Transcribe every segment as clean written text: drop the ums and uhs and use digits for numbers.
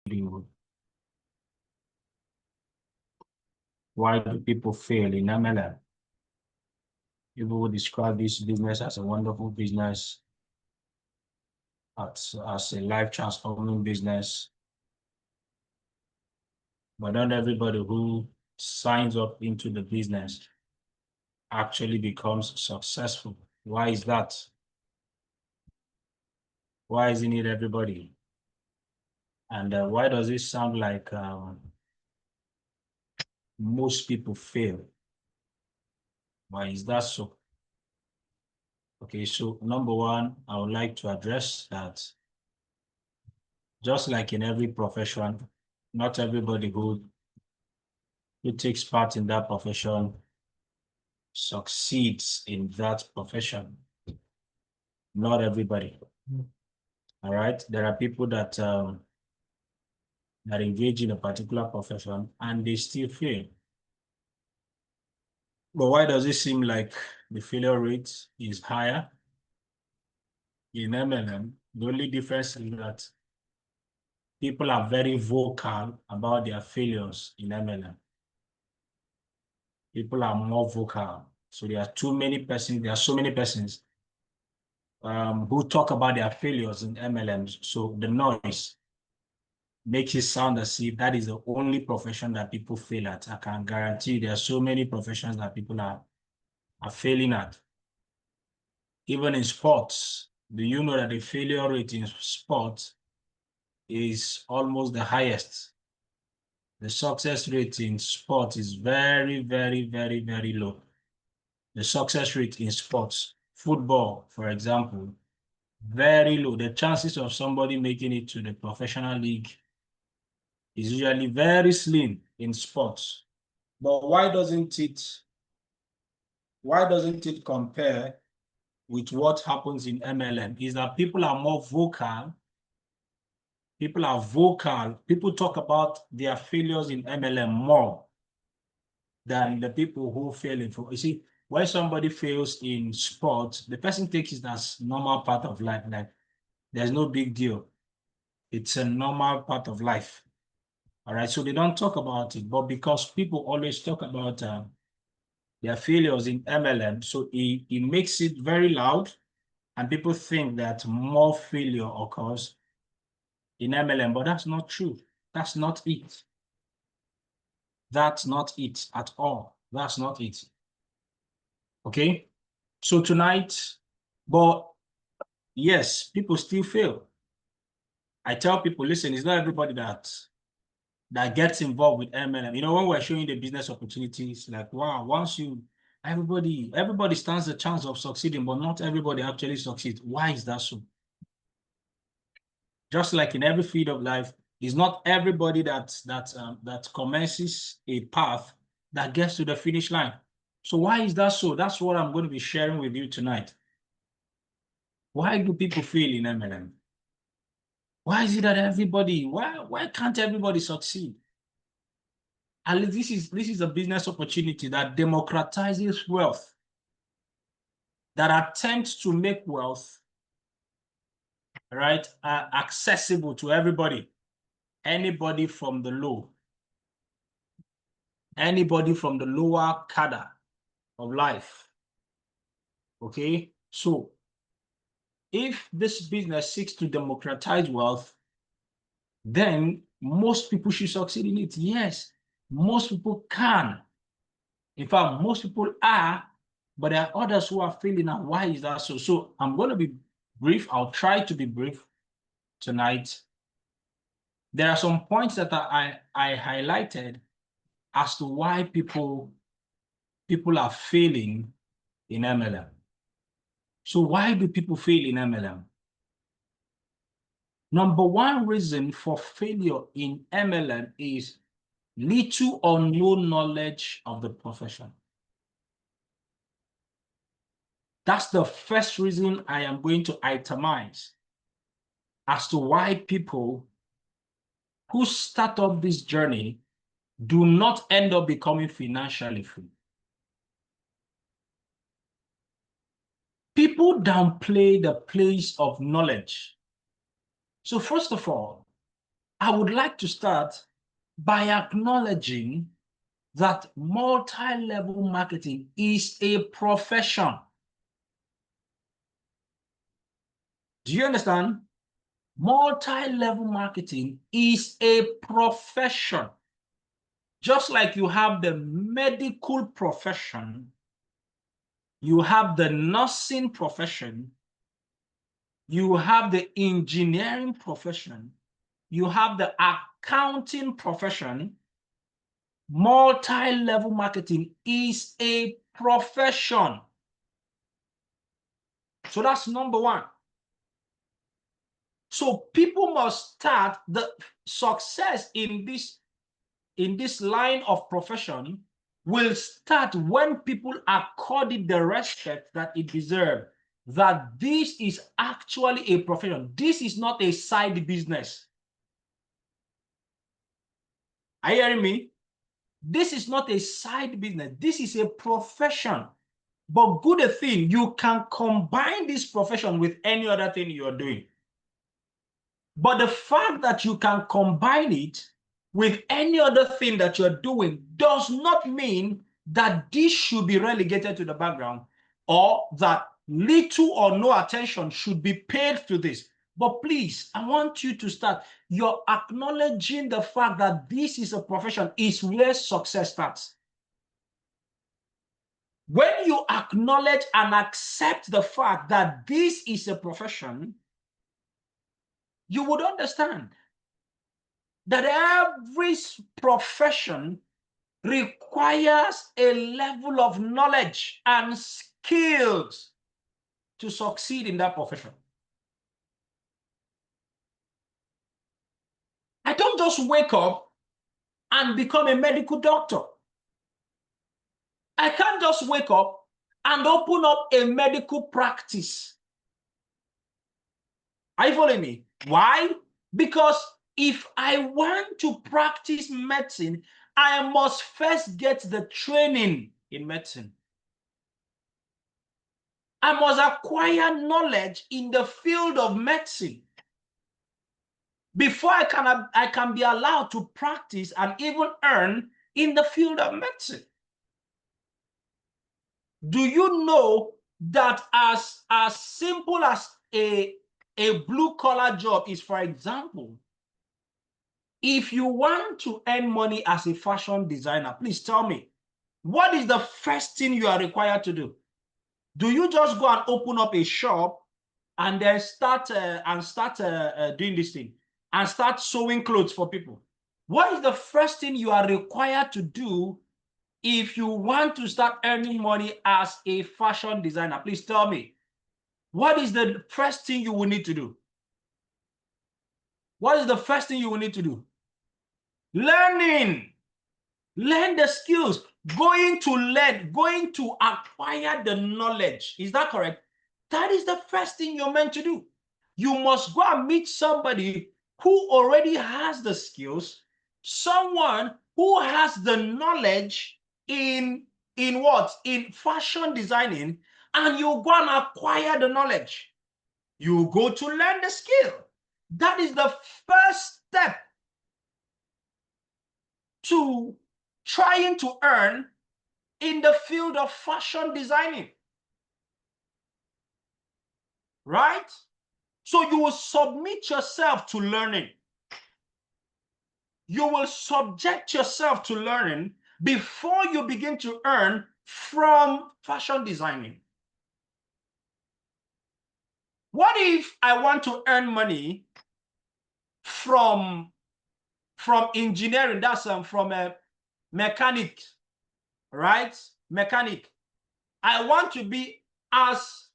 you. Why do people fail in MLM? People will describe this business as a wonderful business, as a life-transforming business. But not everybody who signs up into the business actually becomes successful. Why is that? Why isn't it everybody? And why does it sound like most people fail? Why is that so? Okay, so number one, I would like to address that just like in every profession, not everybody who takes part in that profession succeeds in that profession. Not everybody. All right. There are people that engage in a particular profession and they still fail. But why does it seem like the failure rate is higher in MLM? The only difference is that people are very vocal about their failures in MLM. People are more vocal. So there are so many persons who talk about their failures in MLMs. So the noise makes it sound as if that is the only profession that people fail at. I can guarantee there are so many professions that people are failing at. Even in sports, do you know that the failure rate in sports is almost the highest? The success rate in sports is very, very, very, very low. The success rate in sports, football, for example, very low. The chances of somebody making it to the professional league is usually very slim in sports. But why doesn't it compare with what happens in MLM? Is that people are more vocal. People are vocal. People talk about their failures in MLM more than the people who fail in. You see, when somebody fails in sports, the person takes it as normal part of life. Like there's no big deal. It's a normal part of life. All right. So they don't talk about it, but because people always talk about their failures in MLM, so it makes it very loud, and people think that more failure occurs in MLM, but that's not true. That's not it. That's not it at all. That's not it. Okay. So tonight, but yes, people still fail. I tell people, listen, it's not everybody that gets involved with MLM. You know, when we're showing the business opportunities, like, wow, everybody stands a chance of succeeding, but not everybody actually succeeds. Why is that so? Just like in every field of life, it's not everybody that commences a path that gets to the finish line. So why is that so? That's what I'm going to be sharing with you tonight. Why do people fail in MLM? Why is it that why can't everybody succeed? And this is a business opportunity that democratizes wealth, that attempts to make wealth, right, accessible to everybody, anybody from the lower cadre of life. Okay, so if this business seeks to democratize wealth, then most people should succeed in it. Yes, most people can. In fact, most people are, but there are others who are failing. Now, why is that so? So I'm going to be brief. I'll try to be brief tonight. There are some points that I highlighted as to why people are failing in MLM. So why do people fail in MLM? Number one reason for failure in MLM is little or no knowledge of the profession. That's the first reason I am going to itemize as to why people who start up this journey do not end up becoming financially free. People downplay the place of knowledge. So first of all, I would like to start by acknowledging that multi-level marketing is a profession. Do you understand? Multi-level marketing is a profession. Just like you have the medical profession, you have the nursing profession, you have the engineering profession, you have the accounting profession. Multi-level marketing is a profession. So that's number one. So people must start the success in this line of profession will start when people accord it the respect that it deserves. That this is actually a profession. This is not a side business. Are you hearing me? This is not a side business. This is a profession. But good thing, you can combine this profession with any other thing you're doing. But the fact that you can combine it with any other thing that you're doing does not mean that this should be relegated to the background or that little or no attention should be paid to this. But please, I want you to start. You're acknowledging the fact that this is a profession is where success starts. When you acknowledge and accept the fact that this is a profession, you would understand that every profession requires a level of knowledge and skills to succeed in that profession. I don't just wake up and become a medical doctor. I can't just wake up and open up a medical practice. Are you following me? Why? Because if I want to practice medicine, I must first get the training in medicine. I must acquire knowledge in the field of medicine before I can be allowed to practice and even earn in the field of medicine. Do you know that as simple as a blue-collar job is, for example, if you want to earn money as a fashion designer, please tell me, what is the first thing you are required to do? Do you just go and open up a shop and then start doing this thing and start sewing clothes for people? What is the first thing you are required to do if you want to start earning money as a fashion designer? Please tell me. What is the first thing you will need to do? What is the first thing you will need to do? Learning. Learn the skills. Going to learn, going to acquire the knowledge. Is that correct? That is the first thing you're meant to do. You must go and meet somebody who already has the skills, someone who has the knowledge in what? In fashion designing, and you go and acquire the knowledge. You go to learn the skill. That is the first step to trying to earn in the field of fashion designing. Right? So you will submit yourself to learning. You will subject yourself to learning before you begin to earn from fashion designing. What if I want to earn money from engineering? That's from a mechanic, right? Mechanic. I want to be as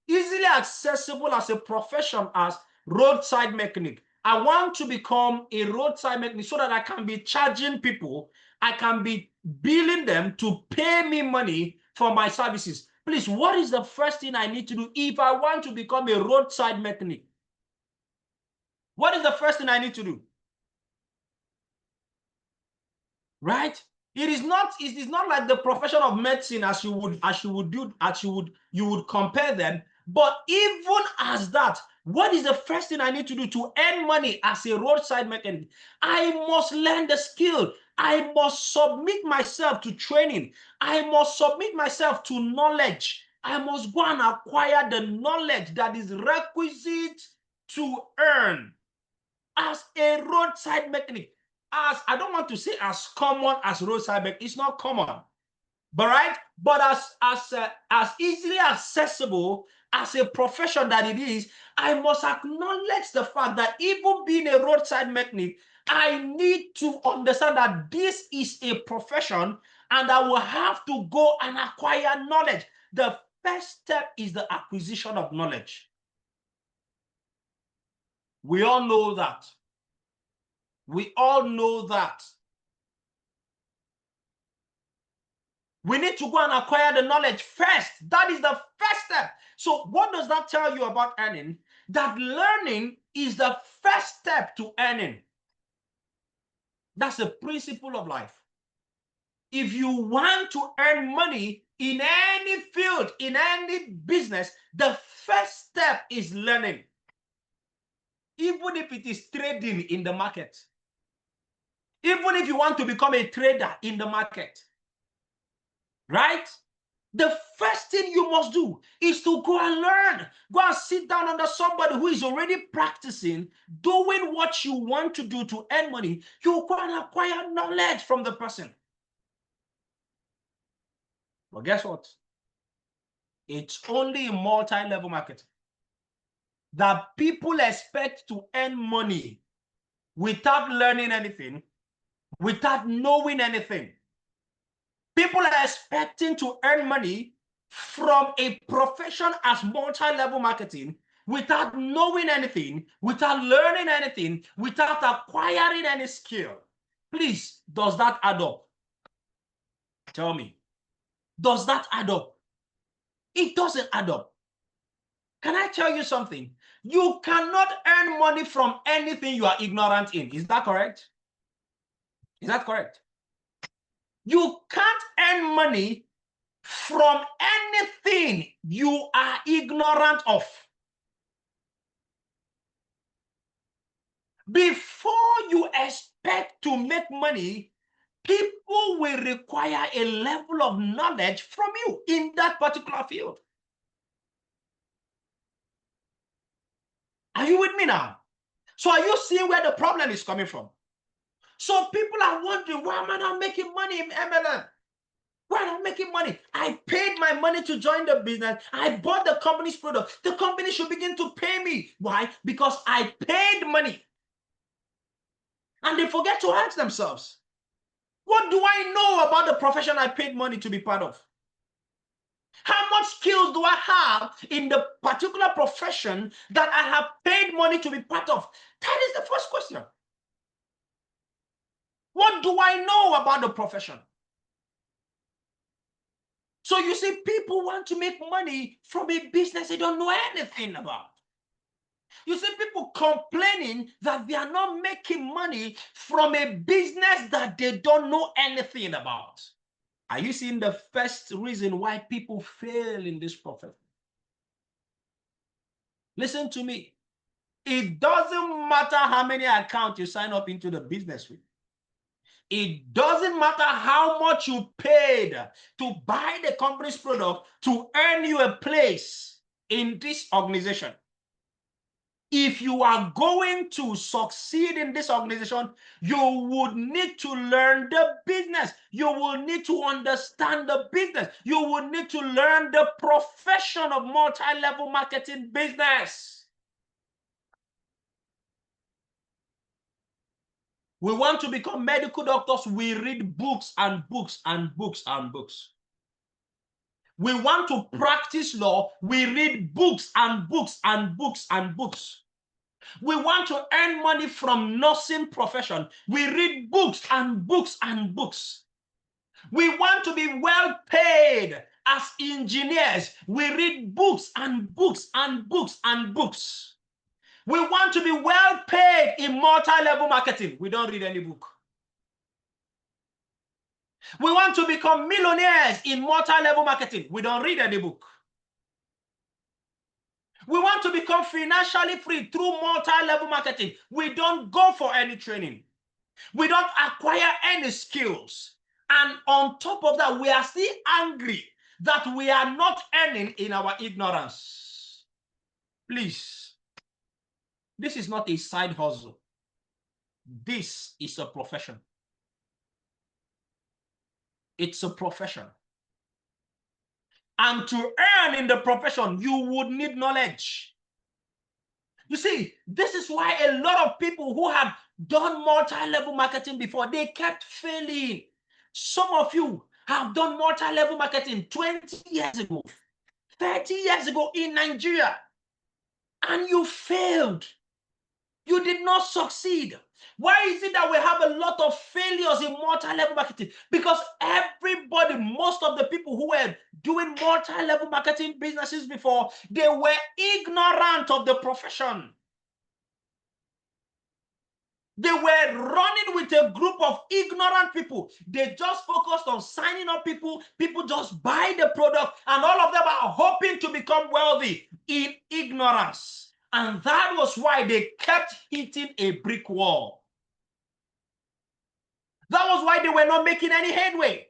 easily accessible as a profession as roadside mechanic. I want to become a roadside mechanic so that I can be charging people. I can be billing them to pay me money for my services. Please, what is the first thing I need to do if I want to become a roadside mechanic? What is the first thing I need to do? Right? It is not like the profession of medicine you would compare them. But even as that, What is the first thing I need to do to earn money as a roadside mechanic? I must learn the skill. I must submit myself to training. I must submit myself to knowledge. I must go and acquire the knowledge that is requisite to earn as a roadside mechanic. As I don't want to say as common as roadside mechanic. It's not common. But as easily accessible as a profession that it is, I must acknowledge the fact that even being a roadside mechanic, I need to understand that this is a profession and I will have to go and acquire knowledge. The first step is the acquisition of knowledge. We all know that. We all know that. We need to go and acquire the knowledge first. That is the first step. So what does that tell you about earning? That learning is the first step to earning. That's the principle of life. If you want to earn money in any field, in any business, the first step is learning. Even if it is trading in the market. Even if you want to become a trader in the market. Right? The first thing you must do is to go and learn. Go and sit down under somebody who is already practicing, doing what you want to do to earn money. You go and acquire knowledge from the person. But guess what? It's only in multi-level marketing that people expect to earn money without learning anything, without knowing anything. People are expecting to earn money from a profession as multi-level marketing without knowing anything, without learning anything, without acquiring any skill. Please, does that add up? Tell me. Does that add up? It doesn't add up. Can I tell you something? You cannot earn money from anything you are ignorant in. Is that correct? Is that correct? You can't earn money from anything you are ignorant of. Before you expect to make money, people will require a level of knowledge from you in that particular field. Are you with me now? So are you seeing where the problem is coming from? So people are wondering, why am I not making money in MLM? Why am I making money? I paid my money to join the business. I bought the company's product. The company should begin to pay me. Why? Because I paid money. And they forget to ask themselves, what do I know about the profession I paid money to be part of? How much skills do I have in the particular profession that I have paid money to be part of? That is the first question. What do I know about the profession? So you see, people want to make money from a business they don't know anything about. You see people complaining that they are not making money from a business that they don't know anything about. Are you seeing the first reason why people fail in this profession? Listen to me. It doesn't matter how many accounts you sign up into the business with. It doesn't matter how much you paid to buy the company's product to earn you a place in this organization. If you are going to succeed in this organization, you would need to learn the business. You will need to understand the business. You will need to learn the profession of multi-level marketing business. We want to become medical doctors. We read books and books and books and books. We want to practice law. We read books and books and books and books. We want to earn money from nursing profession. We read books and books and books. We want to be well paid as engineers. We read books and books and books and books. We want to be well paid in multi-level marketing. We don't read any book. We want to become millionaires in multi-level marketing. We don't read any book. We want to become financially free through multi-level marketing. We don't go for any training. We don't acquire any skills. And on top of that, we are still angry that we are not earning in our ignorance. Please, this is not a side hustle. This is a profession. It's a profession. And to earn in the profession, you would need knowledge. You see, this is why a lot of people who have done multi-level marketing before, they kept failing. Some of you have done multi-level marketing 20 years ago, 30 years ago in Nigeria, and you failed. You did not succeed. Why is it that we have a lot of failures in multi-level marketing? Because everybody, most of the people who were doing multi-level marketing businesses before, they were ignorant of the profession. They were running with a group of ignorant people. They just focused on signing up people. People just buy the product, and all of them are hoping to become wealthy in ignorance. And that was why they kept hitting a brick wall. That was why they were not making any headway.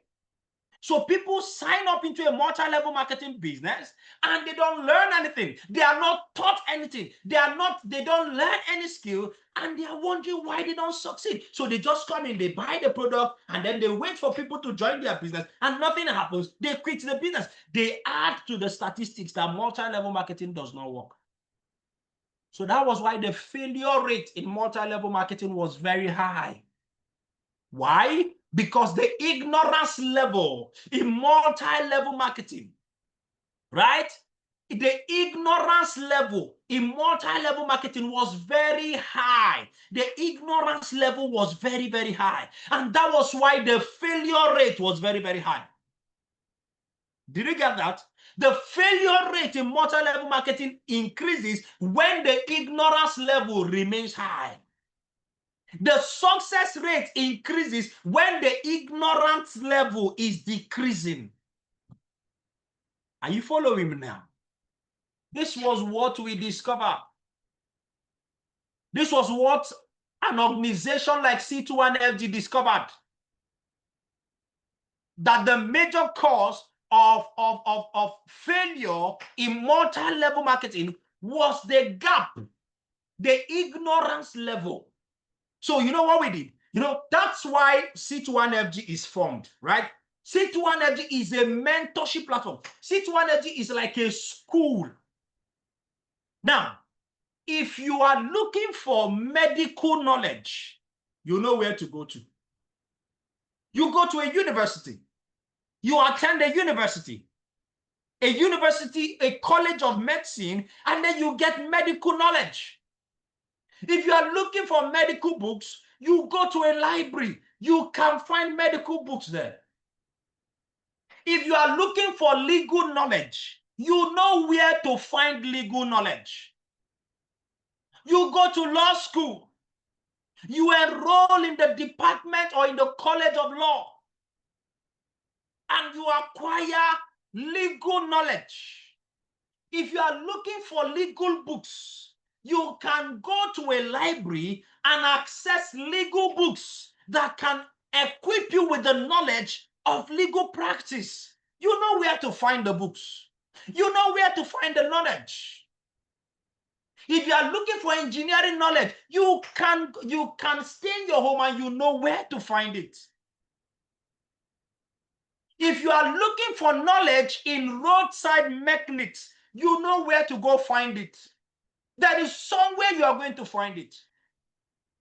So people sign up into a multi-level marketing business and they don't learn anything. They are not taught anything. They don't learn any skill, and they are wondering why they don't succeed. So they just come in, they buy the product, and then they wait for people to join their business, and nothing happens. They quit the business. They add to the statistics that multi-level marketing does not work. So that was why the failure rate in multi-level marketing was very high. Why? Because the ignorance level in multi-level marketing, right? The ignorance level in multi-level marketing was very high. The ignorance level was very, very high. And that was why the failure rate was very, very high. Did you get that? The failure rate in multi-level marketing increases when the ignorance level remains high. The success rate increases when the ignorance level is decreasing. Are you following me now? This was what we discovered. This was what an organization like C21FG discovered. That the major cause of failure in multi-level marketing was the gap, the ignorance level. So you know what we did? You know, that's why C21FG is formed, right? C21FG is a mentorship platform. C21FG is like a school. Now, if you are looking for medical knowledge, you know where to go to. You go to a university. You attend a university, a college of medicine, and then you get medical knowledge. If you are looking for medical books, you go to a library. You can find medical books there. If you are looking for legal knowledge, you know where to find legal knowledge. You go to law school. You enroll in the department or in the college of law, and you acquire legal knowledge. If you are looking for legal books, you can go to a library and access legal books that can equip you with the knowledge of legal practice. You know where to find the books. You know where to find the knowledge. If you are looking for engineering knowledge, you can stay in your home and you know where to find it. If you are looking for knowledge in roadside mechanics, you know where to go find it. There is somewhere you are going to find it.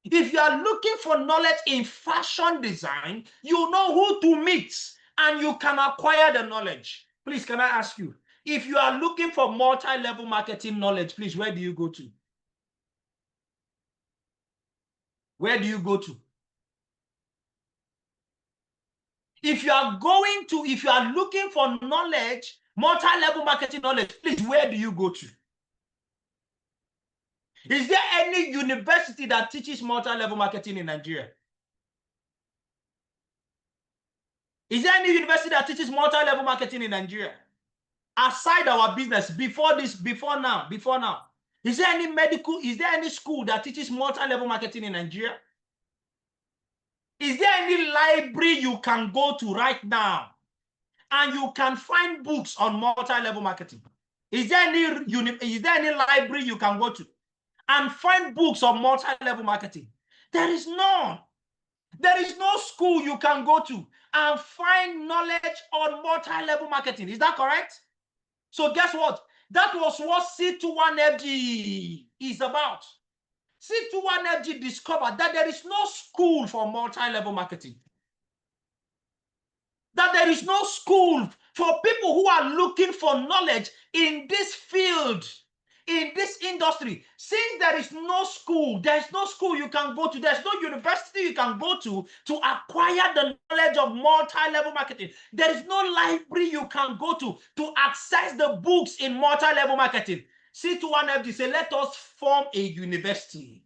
If you are looking for knowledge in fashion design, you know who to meet and you can acquire the knowledge. Please, can I ask you, if you are looking for multi-level marketing knowledge, please, where do you go to? Where do you go to? If you are looking for knowledge, multi-level marketing knowledge, please, where do you go to? Is there any university that teaches multi-level marketing in Nigeria? Is there any university that teaches multi-level marketing in Nigeria? aside our business, before now, is there any school that teaches multi-level marketing in Nigeria? Is there any library you can go to right now and you can find books on multi-level marketing? Is there any library you can go to and find books on multi-level marketing? There is none. There is no school you can go to and find knowledge on multi-level marketing. Is that correct? So guess what? That was what C21FG is about. C21FG discovered that there is no school for multi-level marketing. That there is no school for people who are looking for knowledge in this field, in this industry. Since there is no school you can go to, there's no university you can go to acquire the knowledge of multi-level marketing. There is no library you can go to access the books in multi-level marketing. C21FG say, let us form a university.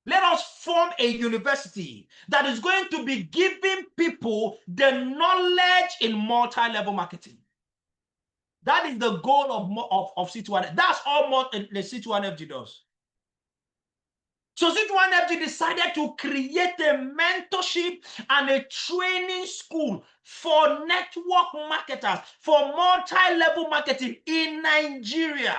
Let us form a university that is going to be giving people the knowledge in multi-level marketing. That is the goal of C21FG. That's all the C21FG does. So C21FG decided to create a mentorship and a training school for network marketers, for multi-level marketing in Nigeria,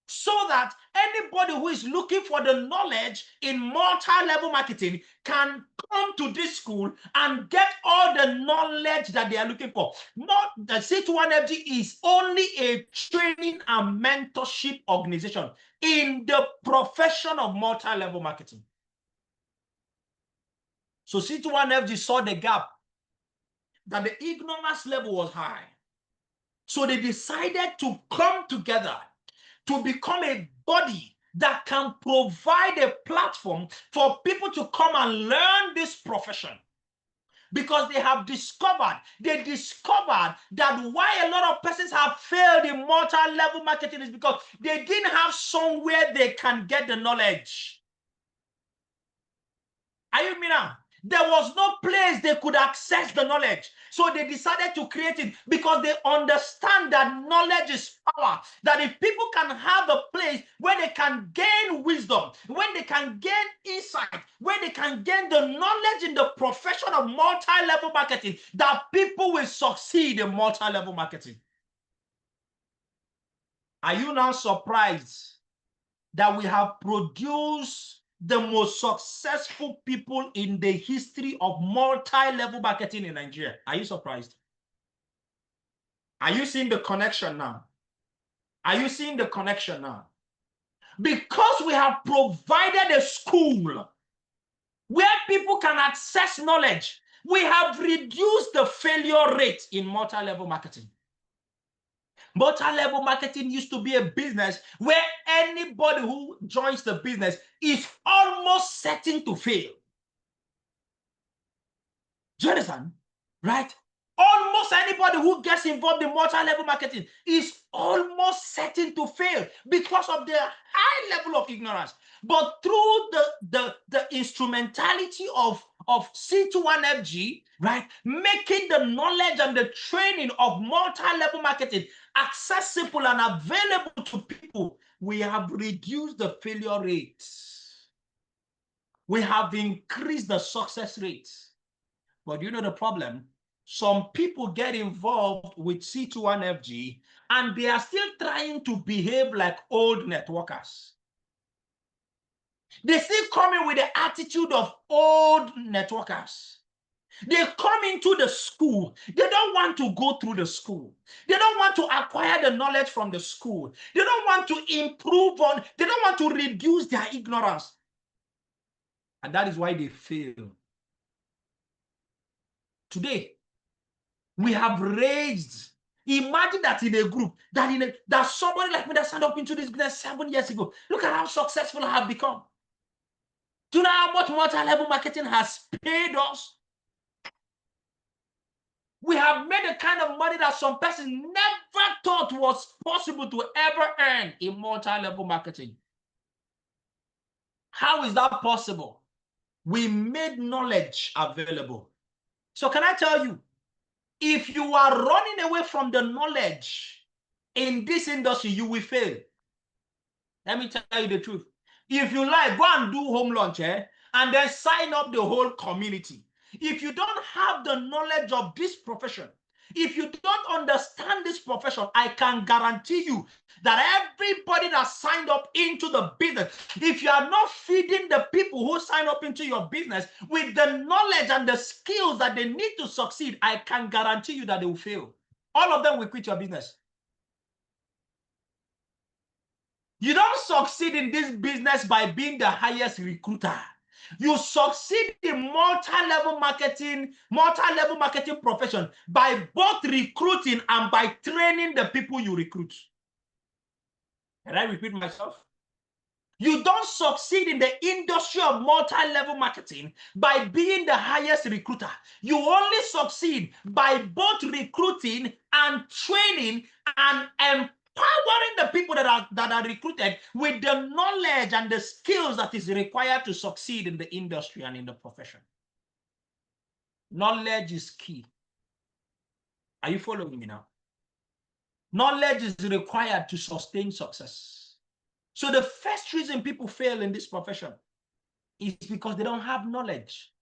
so that anybody who is looking for the knowledge in multi-level marketing can come to this school and get all the knowledge that they are looking for. Not the C21FG is only a training and mentorship organization in the profession of multi-level marketing. So C21FG saw the gap, that the ignorance level was high. So they decided to come together to become a body that can provide a platform for people to come and learn this profession. Because they discovered that why a lot of persons have failed in multi-level marketing is because they didn't have somewhere they can get the knowledge. Are you with me now? There was no place they could access the knowledge. So they decided to create it because they understand that knowledge is power. That if people can have a place where they can gain wisdom, when they can gain insight, where they can gain the knowledge in the profession of multi-level marketing, that people will succeed in multi-level marketing. Are you now surprised that we have produced the most successful people in the history of multi-level marketing in Nigeria? Are you surprised? Are you seeing the connection now? Are you seeing the connection now? Because we have provided a school where people can access knowledge, we have reduced the failure rate in multi-level marketing. Multi-level marketing used to be a business where anybody who joins the business is almost certain to fail. Do you understand? Right? Almost anybody who gets involved in multi-level marketing is almost certain to fail because of the high level of ignorance. But through the instrumentality of C21FG, right, making the knowledge and the training of multi-level marketing accessible and available to people, we have reduced the failure rates. We have increased the success rates. But you know the problem? Some people get involved with C21FG and they are still trying to behave like old networkers. They still come in with the attitude of old networkers. They come into the school. They don't want to go through the school. They don't want to acquire the knowledge from the school. They don't want to improve on, they don't want to reduce their ignorance. And that is why they fail. Today, we have raised, imagine that in a group, that somebody like me that signed up into this business 7 years ago, look at how successful I have become. Do you know how much multi-level marketing has paid us? We have made the kind of money that some persons never thought was possible to ever earn in multi-level marketing. How is that possible? We made knowledge available. So can I tell you, If you are running away from the knowledge in this industry, you will fail. Let me tell you the truth. If you like, go and do home launch, and then sign up the whole community. If you don't have the knowledge of this profession, if you don't understand this profession, I can guarantee you that everybody that signed up into the business, if you are not feeding the people who sign up into your business with the knowledge and the skills that they need to succeed, I can guarantee you that they will fail. All of them will quit your business. You don't succeed in this business by being the highest recruiter. You succeed in multi-level marketing profession by both recruiting and by training the people you recruit. Can I repeat myself? You don't succeed in the industry of multi-level marketing by being the highest recruiter. You only succeed by both recruiting and training and empowering the people that are recruited with the knowledge and the skills that is required to succeed in the industry and in the profession. Knowledge is key. Are you following me now? Knowledge is required to sustain success. So the first reason people fail in this profession is because they don't have knowledge.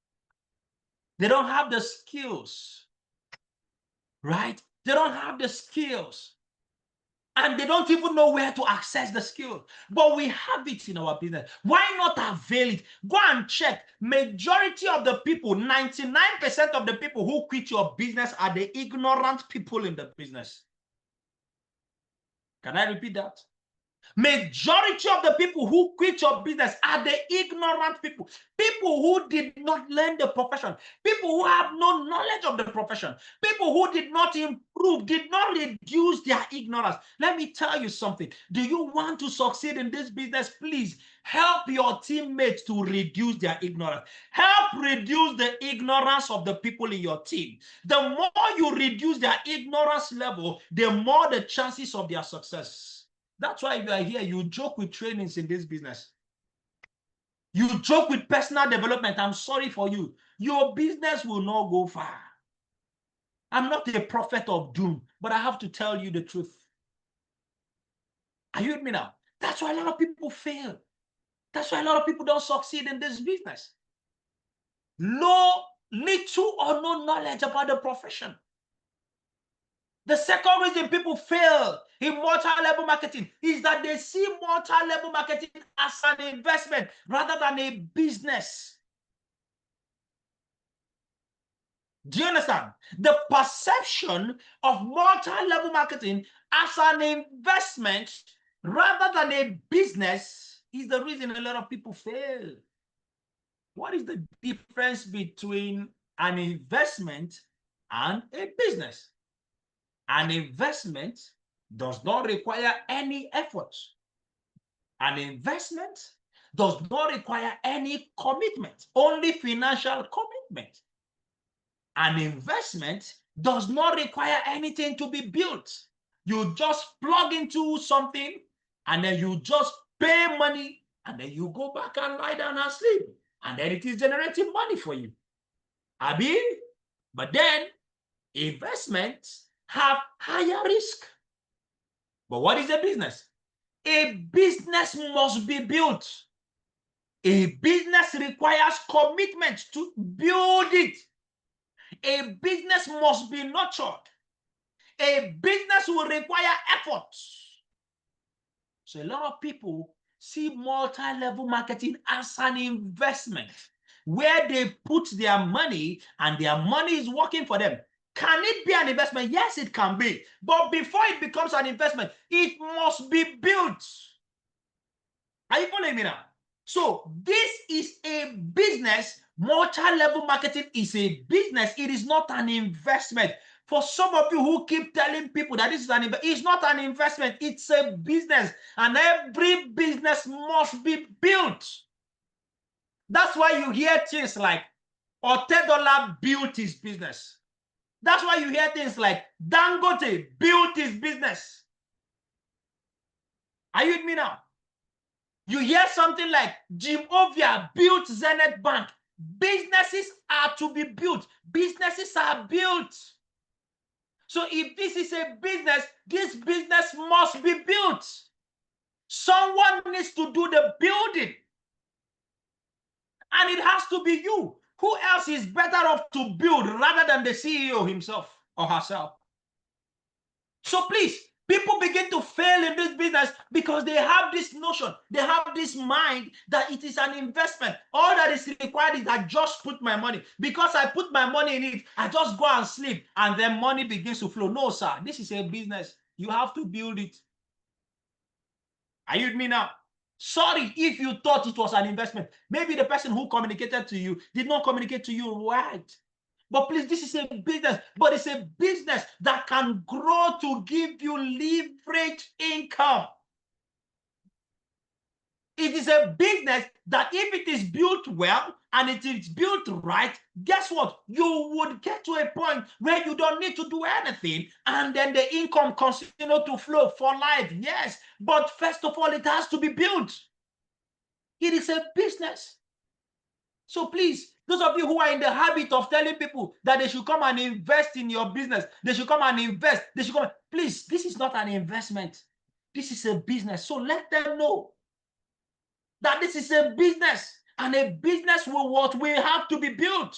They don't have the skills, right? They don't have the skills. And they don't even know where to access the skill. But we have it in our business. Why not avail it? Go and check. Majority of the people, 99% of the people who quit your business are the ignorant people in the business. Can I repeat that? Majority of the people who quit your business are the ignorant people. People who did not learn the profession. People who have no knowledge of the profession. People who did not improve, did not reduce their ignorance. Let me tell you something. Do you want to succeed in this business? Please help your teammates to reduce their ignorance. Help reduce the ignorance of the people in your team. The more you reduce their ignorance level, the more the chances of their success. That's why you are here. You joke with trainings in this business. You joke with personal development. I'm sorry for you. Your business will not go far. I'm not a prophet of doom, but I have to tell you the truth. Are you with me now? That's why a lot of people fail. That's why a lot of people don't succeed in this business. Little or no knowledge about the profession. The second reason people fail in multi-level marketing is that they see multi-level marketing as an investment rather than a business. Do you understand? The perception of multi-level marketing as an investment rather than a business is the reason a lot of people fail. What is the difference between an investment and a business? An investment does not require any effort. An investment does not require any commitment, only financial commitment. An investment does not require anything to be built. You just plug into something and then you just pay money and then you go back and lie down and sleep. And then it is generating money for you. But then investments have higher risk. But what is a business? A business must be built. A business requires commitment to build it. A business must be nurtured. A business will require effort. So a lot of people see multi-level marketing as an investment where they put their money and their money is working for them. Can it be an investment? Yes, it can be. But before it becomes an investment, it must be built. Are you following me now? So this is a business. Multi-level marketing is a business. It is not an investment. For some of you who keep telling people that this is an investment, it's not an investment. It's a business. And every business must be built. That's why you hear things like Otedola built his business. That's why you hear things like Dangote built his business. Are you with me now? You hear something like Jim Ovia built Zenith Bank. Businesses are to be built. Businesses are built. So if this is a business, this business must be built. Someone needs to do the building. And it has to be you. Who else is better off to build rather than the CEO himself or herself? So please, people begin to fail in this business because they have this notion, they have this mind that it is an investment. All that is required is I just put my money. Because I put my money in it, I just go and sleep and then money begins to flow. No, sir, this is a business. You have to build it. Are you with me now? Sorry if you thought it was an investment. Maybe the person who communicated to you did not communicate to you right. But please, this is a business, but it's a business that can grow to give you leverage income. It is a business that if it is built well and it is built right, guess what? You would get to a point where you don't need to do anything and then the income continue to flow for life. Yes, but first of all, it has to be built. It is a business. So please, those of you who are in the habit of telling people that they should come and invest in your business, they should come and invest, they should come. Please, this is not an investment. This is a business. So let them know that this is a business, and a business will have to be built.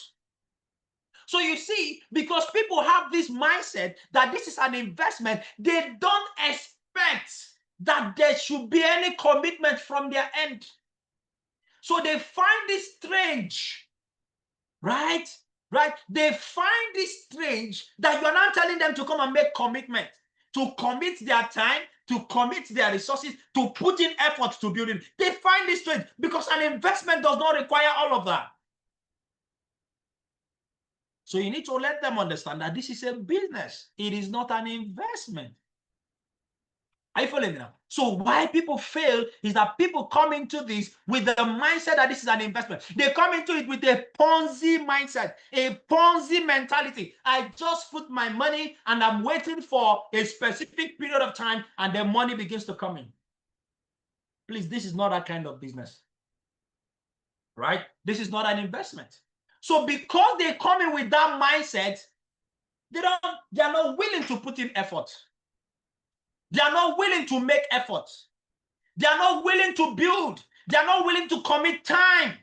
So you see, because people have this mindset that this is an investment, they don't expect that there should be any commitment from their end. So they find this strange, right? They find this strange that you're not telling them to come and make commitment, to commit their time, to commit their resources, to put in effort to build it. They find this strange because an investment does not require all of that. So you need to let them understand that this is a business. It is not an investment. Are you following me now? So why people fail is that people come into this with the mindset that this is an investment. They come into it with a Ponzi mindset, a Ponzi mentality. I just put my money and I'm waiting for a specific period of time and the money begins to come in. Please, this is not that kind of business, right? This is not an investment. So because they come in with that mindset, they are not willing to put in effort. They are not willing to make efforts. They are not willing to build. They are not willing to commit time.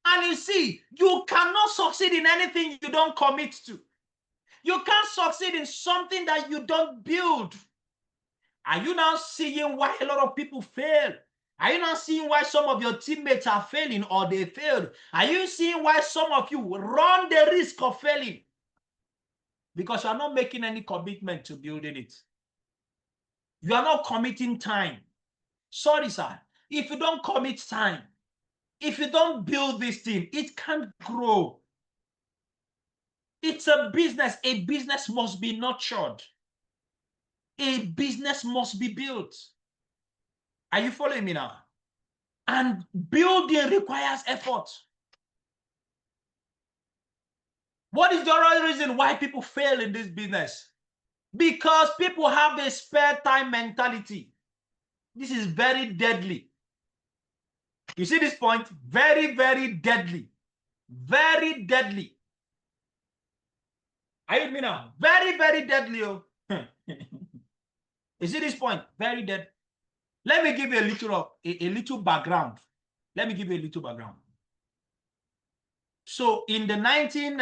And you see, you cannot succeed in anything you don't commit to. You can't succeed in something that you don't build. Are you now seeing why a lot of people fail? Are you not seeing why some of your teammates are failing or they failed? Are you seeing why some of you run the risk of failing? Because you are not making any commitment to building it. You are not committing time. Sorry, sir. If you don't commit time, if you don't build this thing, it can't grow. It's a business. A business must be nurtured. A business must be built. Are you following me now? And building requires effort. What is the other reason why people fail in this business? Because people have a spare time mentality. This is very deadly. You see this point? Very, very deadly. Very deadly. Are you with me now? Very, very deadly. Oh. You see this point? Very dead. Let me give you a little background. Let me give you a little background. So in the 19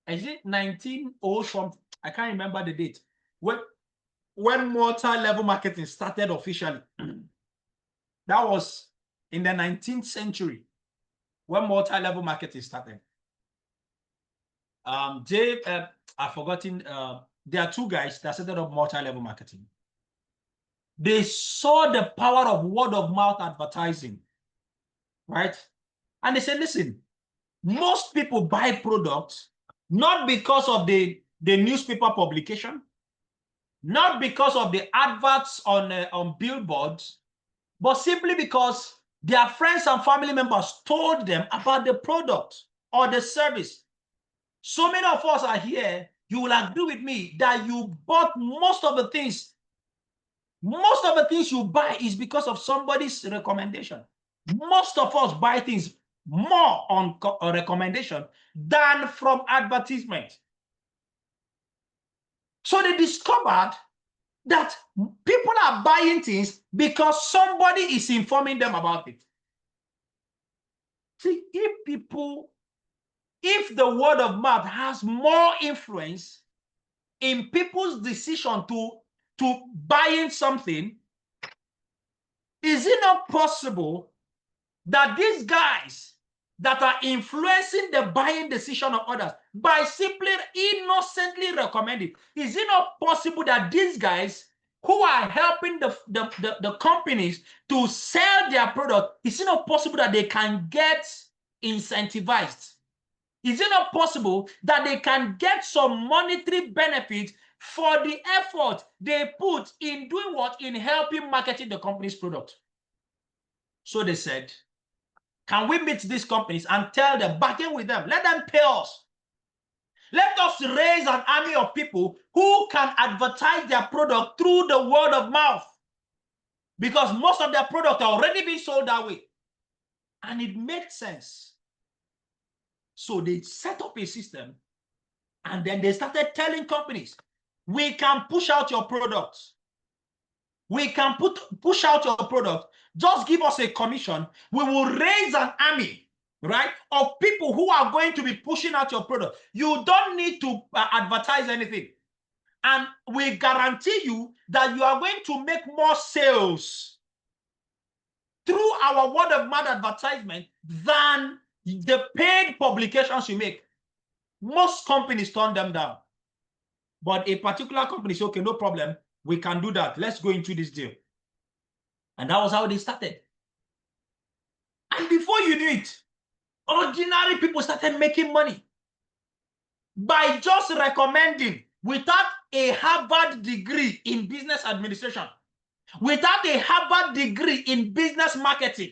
is it 1900 something? I can't remember the date. When multi-level marketing started officially. That was in the 19th century when multi-level marketing started. I've forgotten. There are two guys that started up multi-level marketing. They saw the power of word of mouth advertising, right? And they said, listen, most people buy products not because of the newspaper publication, not because of the adverts on billboards, but simply because their friends and family members told them about the product or the service. So many of us are here, you will agree with me that you bought most of the things you buy is because of somebody's recommendation. Most of us buy things more on recommendation than from advertisement. So they discovered that people are buying things because somebody is informing them about it. See, if the word of mouth has more influence in people's decision to buying something, is it not possible that these guys that are influencing the buying decision of others by simply innocently recommending, is it not possible that these guys who are helping the companies to sell their product, is it not possible that they can get incentivized? Is it not possible that they can get some monetary benefit for the effort they put in doing what? In helping marketing the company's product. So they said, can we meet these companies and tell them, bargain with them, let them pay us. Let us raise an army of people who can advertise their product through the word of mouth, because most of their product are already being sold that way. And it made sense. So they set up a system, and then they started telling companies, we can push out your products. We can push out your product. Just give us a commission. We will raise an army, right, of people who are going to be pushing out your product. You don't need to advertise anything. And we guarantee you that you are going to make more sales through our word of mouth advertisement than the paid publications you make. Most companies turn them down. But a particular company says, okay, no problem. We can do that. Let's go into this deal. And that was how they started. And before you knew it, ordinary people started making money by just recommending, without a Harvard degree in business administration, without a Harvard degree in business marketing.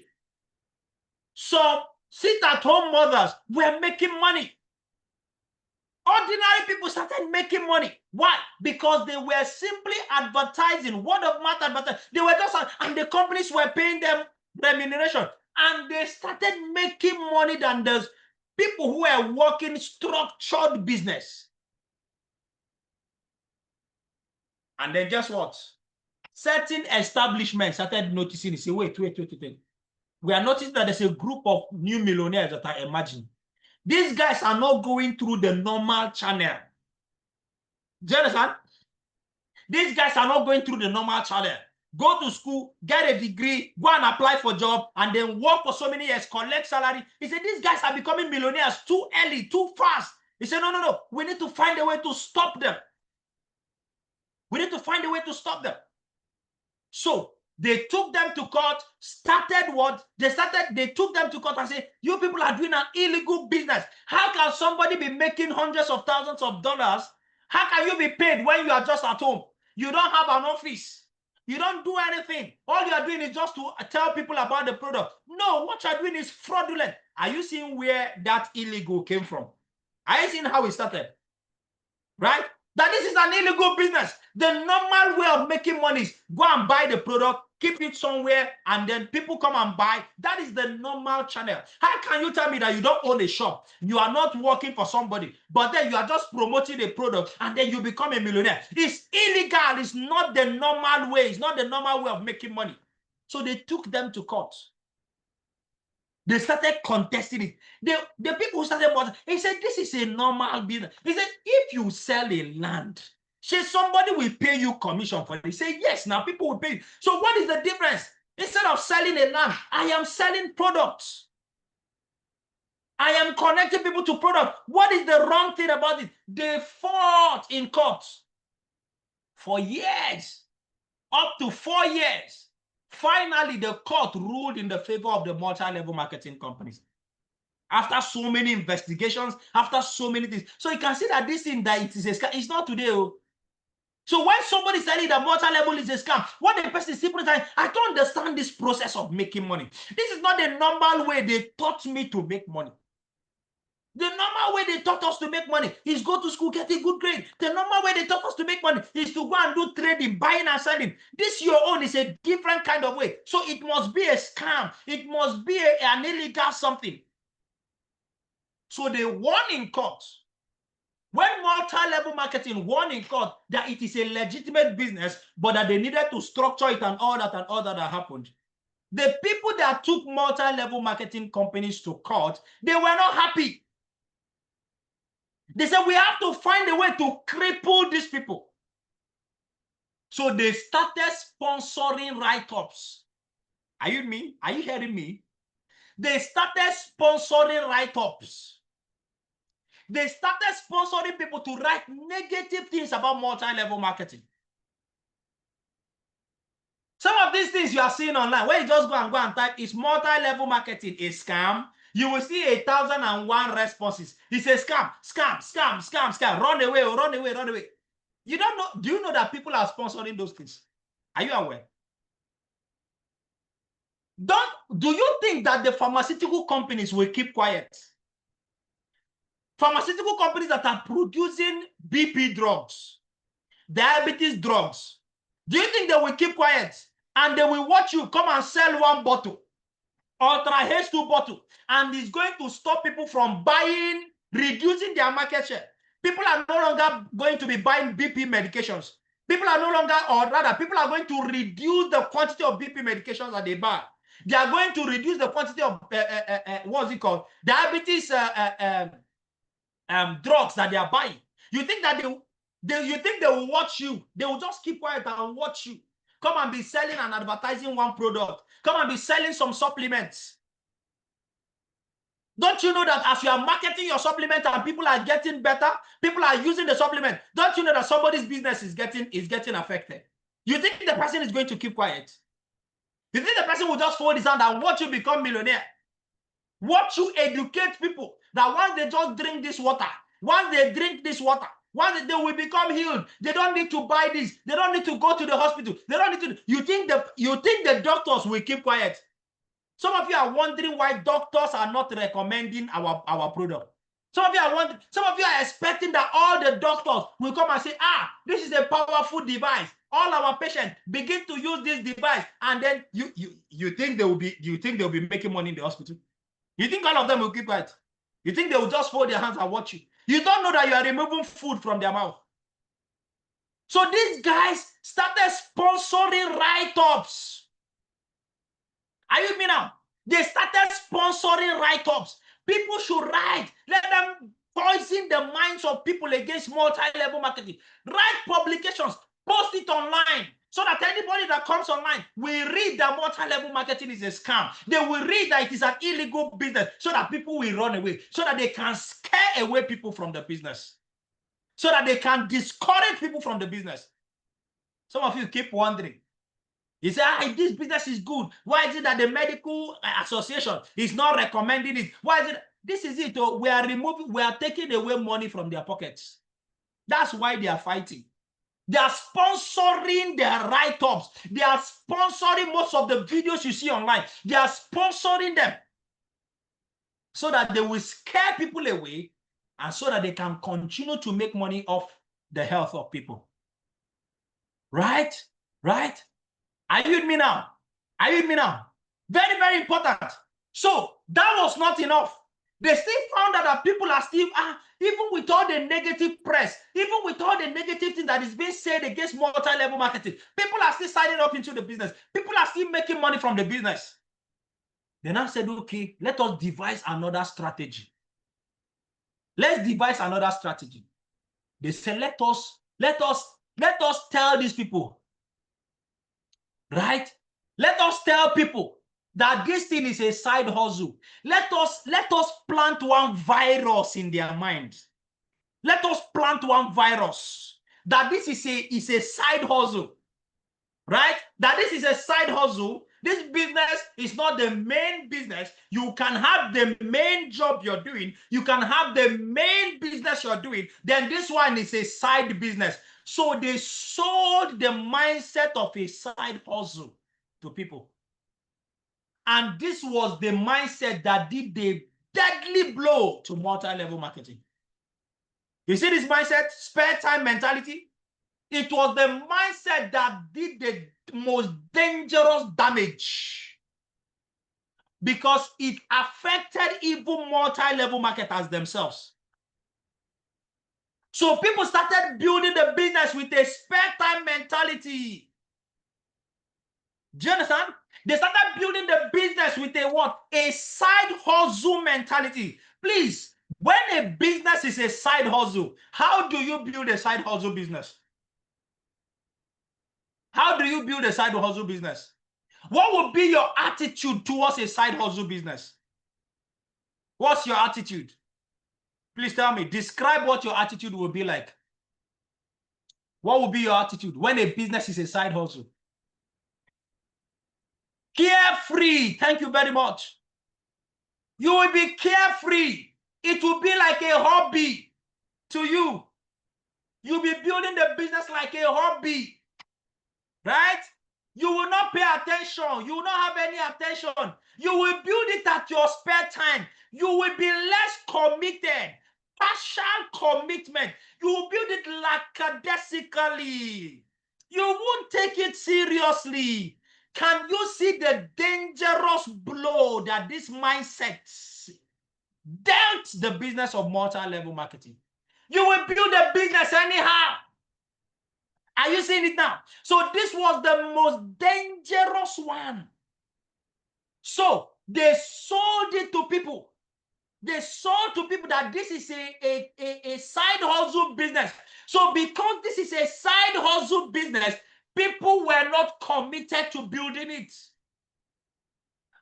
So sit-at-home mothers were making money. Ordinary people started making money. Why? Because they were simply advertising, word of mouth advertising. They were just, and the companies were paying them remuneration. And they started making money than those people who were working structured business. And then guess what? Certain establishments started noticing, say, wait. We are noticing that there's a group of new millionaires that are emerging. These guys are not going through the normal channel. Do you understand? These guys are not going through the normal channel. Go to school, get a degree, go and apply for a job, and then work for so many years, collect salary. He said, these guys are becoming millionaires too early, too fast. He said, no. We need to find a way to stop them. We need to find a way to stop them. So they took them to court, started what? They took them to court and said, you people are doing an illegal business. How can somebody be making hundreds of thousands of dollars? How can you be paid when you are just at home? You don't have an office. You don't do anything. All you are doing is just to tell people about the product. No, what you are doing is fraudulent. Are you seeing where that illegal came from? Are you seeing how it started? Right? That this is an illegal business. The normal way of making money is go and buy the product, keep it somewhere, and then people come and buy. That is the normal channel. How can you tell me that you don't own a shop? You are not working for somebody, but then you are just promoting a product and then you become a millionaire. It's illegal. It's not the normal way. It's not the normal way of making money. So they took them to court. They started contesting it. The people who started, he said, this is a normal business. He said, if you sell a land, somebody will pay you commission for it. He said, yes, now people will pay you. So what is the difference? Instead of selling a land, I am selling products. I am connecting people to products. What is the wrong thing about it? They fought in court for years, up to 4 years. Finally, the court ruled in the favor of the multi-level marketing companies. After so many investigations, after so many things. So you can see that this thing that it is a scam. It's not today. So when somebody is telling that multi-level is a scam, what the person is simply saying, I don't understand this process of making money. This is not the normal way they taught me to make money. The normal way they taught us to make money is go to school, get a good grade. The normal way they taught us to make money is to go and do trading, buying and selling. This your own is a different kind of way. So it must be a scam. It must be an illegal something. So they won in court. When multi-level marketing won in court that it is a legitimate business, but that they needed to structure it and all that happened, the people that took multi-level marketing companies to court, they were not happy. They said, we have to find a way to cripple these people. So they started sponsoring write-ups. Are you me? Are you hearing me? They started sponsoring write-ups. They started sponsoring people to write negative things about multi-level marketing. Some of these things you are seeing online, when you just go and type, is multi-level marketing a scam? You will see 1,001 responses. It's a scam, scam, scam, scam, scam. Run away, run away, run away. You don't know. Do you know that people are sponsoring those things? Are you aware? Do you think that the pharmaceutical companies will keep quiet? Pharmaceutical companies that are producing BP drugs, diabetes drugs, do you think they will keep quiet and they will watch you come and sell one bottle, Ultra H2 bottle, and it's going to stop people from buying, reducing their market share? People are no longer going to be buying BP medications. People are no longer, or rather, people are going to reduce the quantity of BP medications that they buy. They are going to reduce the quantity of, what's it called? Diabetes drugs that they are buying. You think that you think they will watch you? They will just keep quiet and watch you. Come and be selling and advertising one product. Come and be selling some supplements. Don't you know that as you are marketing your supplement and people are getting better, people are using the supplement, don't you know that somebody's business is getting affected? You think the person is going to keep quiet? You think the person will just fold his hand and watch you become millionaire? Watch you educate people that once they just drink this water, once they drink this water, once they will become healed. They don't need to buy this. They don't need to go to the hospital. They don't need to. You think the doctors will keep quiet? Some of you are wondering why doctors are not recommending our product. Some of you are wondering, some of you are expecting that all the doctors will come and say, this is a powerful device. All our patients begin to use this device, and then you think they'll be making money in the hospital? You think all of them will keep quiet? You think they will just fold their hands and watch you? You don't know that you are removing food from their mouth. So these guys started sponsoring write-ups. Are you with me now? They started sponsoring write-ups. People should write. Let them poison the minds of people against multi-level marketing. Write publications. Post it online, so that anybody that comes online will read that multi-level marketing is a scam. They will read that it is an illegal business, so that people will run away, so that they can scare away people from the business, so that they can discourage people from the business. Some of you keep wondering. You say, this business is good. Why is it that the medical association is not recommending it? Why is it? This is it. We are taking away money from their pockets. That's why they are fighting. They are sponsoring their write-ups. They are sponsoring most of the videos you see online. They are sponsoring them so that they will scare people away and so that they can continue to make money off the health of people. Right? Right? Are you with me now? Are you with me now? Very, very important. So that was not enough. They still found out that people are still, even with all the negative press, even with all the negative things that is being said against multi-level marketing, people are still signing up into the business. People are still making money from the business. They now said, okay, let us devise another strategy. Let's devise another strategy. They said, let us tell these people, right? Let us tell people that this thing is a side hustle. Let us plant one virus in their minds. Let us plant one virus that this is a side hustle, right? That this is a side hustle. This business is not the main business. You can have the main job you're doing. You can have the main business you're doing. Then this one is a side business. So they sold the mindset of a side hustle to people. And this was the mindset that did the deadly blow to multi-level marketing. You see this mindset, spare time mentality? It was the mindset that did the most dangerous damage. because it affected even multi-level marketers themselves. So people started building the business with a spare time mentality. Do you understand? They started building the business with a what? A side hustle mentality. Please, when a business is a side hustle, how do you build a side hustle business? How do you build a side hustle business? What would be your attitude towards a side hustle business? What's your attitude? Please tell me. Describe what your attitude will be like. What will be your attitude when a business is a side hustle? Carefree. Thank you very much. You will be carefree. It will be like a hobby to you. You'll be building the business like a hobby, right? You will not pay attention. You will not have any attention. You will build it at your spare time. You will be less committed. Partial commitment. You will build it lackadaisically. You won't take it seriously. Can you see the dangerous blow that this mindset dealt the business of multi-level marketing? You will build a business anyhow. Are you seeing it now? So this was the most dangerous one. So they sold it to people. They sold to people that this is a side hustle business. So because this is a side hustle business, people were not committed to building it.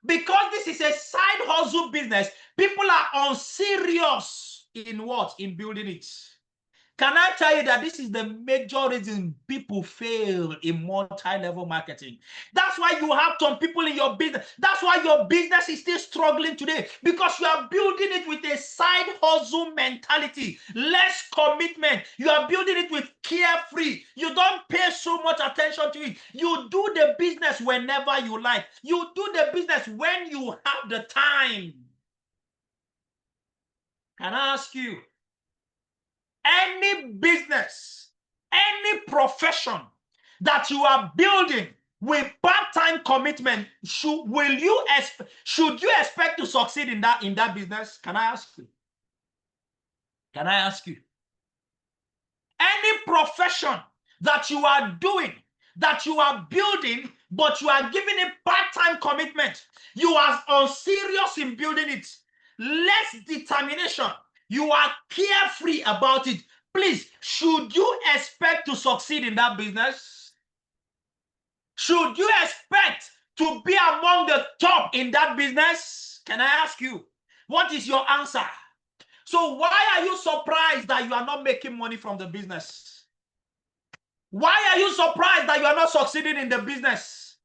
Because this is a side hustle business, people are unserious in what? In building it. Can I tell you that this is the major reason people fail in multi-level marketing? That's why you have some people in your business. That's why your business is still struggling today, because you are building it with a side hustle mentality, less commitment. You are building it with carefree. You don't pay so much attention to it. You do the business whenever you like. You do the business when you have the time. Can I ask you? Any business, any profession that you are building with part-time commitment, should you expect to succeed in that business? Can I ask you? Can I ask you? Any profession that you are doing, that you are building, but you are giving it part-time commitment, you are unserious in building it, less determination, you are carefree about it. Please, should you expect to succeed in that business? Should you expect to be among the top in that business? Can I ask you? What is your answer? So why are you surprised that you are not making money from the business? Why are you surprised that you are not succeeding in the business?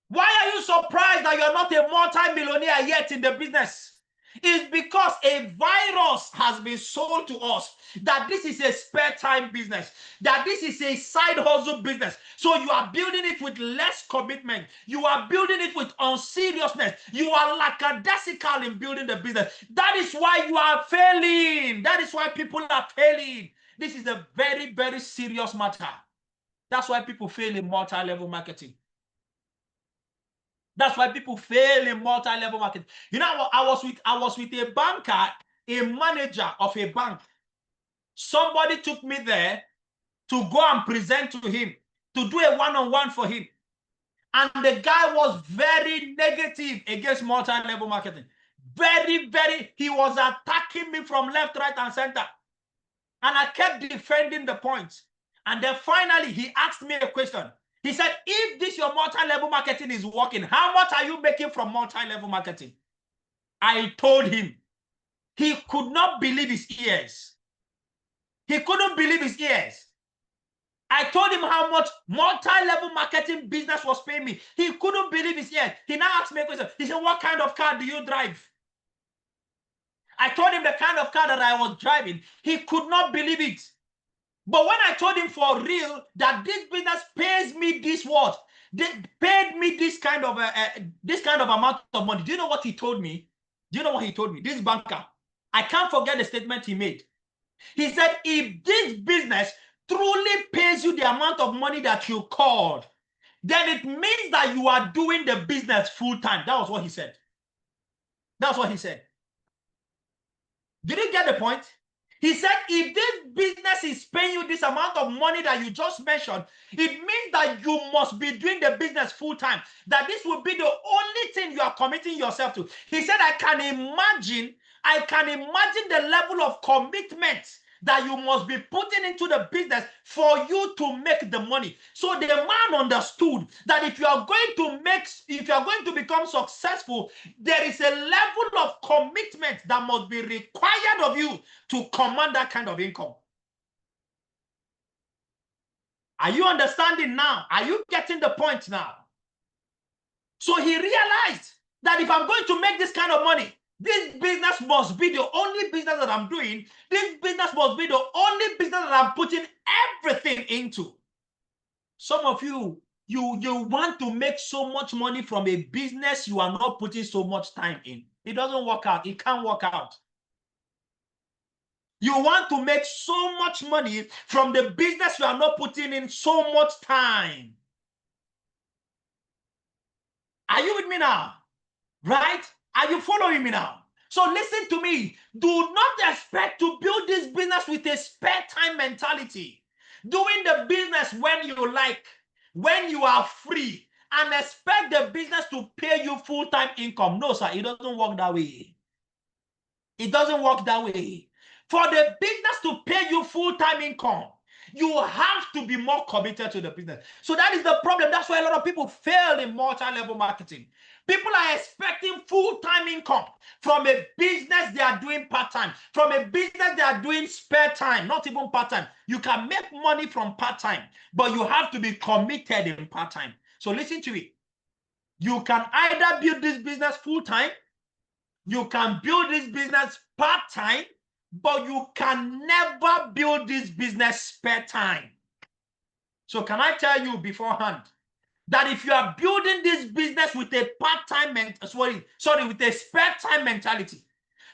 Why are you surprised that you are not a multi-millionaire yet in the business? It's because a virus has been sold to us that this is a spare time business, that this is a side hustle business. So you are building it with less commitment. You are building it with unseriousness. You are lackadaisical in building the business. That is why you are failing. That is why people are failing. This is a very, very serious matter. That's why people fail in multi-level marketing. That's why people fail in multi-level marketing. You know, I was with a banker, a manager of a bank. Somebody took me there to go and present to him, to do a one-on-one for him. And the guy was very negative against multi-level marketing. He was attacking me from left, right, and center. And I kept defending the point. And then finally, he asked me a question. He said, if this your multi-level marketing is working, how much are you making from multi-level marketing? I told him. He could not believe his ears. He couldn't believe his ears. I told him how much multi-level marketing business was paying me. He couldn't believe his ears. He now asked me a question. He said, what kind of car do you drive? I told him the kind of car that I was driving. He could not believe it. But when I told him for real that this business pays me this what? They paid me this kind of amount of money. Do you know what he told me? Do you know what he told me? This banker. I can't forget the statement he made. He said, if this business truly pays you the amount of money that you called, then it means that you are doing the business full time. That was what he said. That's what he said. Did you get the point? He said, if this business is paying you this amount of money that you just mentioned, it means that you must be doing the business full time. That this will be the only thing you are committing yourself to. He said, I can imagine the level of commitment that you must be putting into the business for you to make the money. So the man understood that if you are going to become successful, there is a level of commitment that must be required of you to command that kind of income. Are you understanding now? Are you getting the point now? So he realized that if I'm going to make this kind of money, this business must be the only business that I'm doing. This business must be the only business that I'm putting everything into. Some of you, you want to make so much money from a business you are not putting so much time in. It doesn't work out. It can't work out. You want to make so much money from the business you are not putting in so much time. Are you with me now? Right? Are you following me now? So listen to me. Do not expect to build this business with a spare time mentality. Doing the business when you like, when you are free, and expect the business to pay you full-time income. No, sir, it doesn't work that way. It doesn't work that way. For the business to pay you full-time income, you have to be more committed to the business. So that is the problem. That's why a lot of people fail in multi-level marketing. People are expecting full-time income from a business they are doing part-time, from a business they are doing spare time, not even part-time. You can make money from part-time, but you have to be committed in part-time. So listen to it. You can either build this business full-time, you can build this business part-time, but you can never build this business spare time. So can I tell you beforehand that if you are building this business with a part-time with a spare time mentality,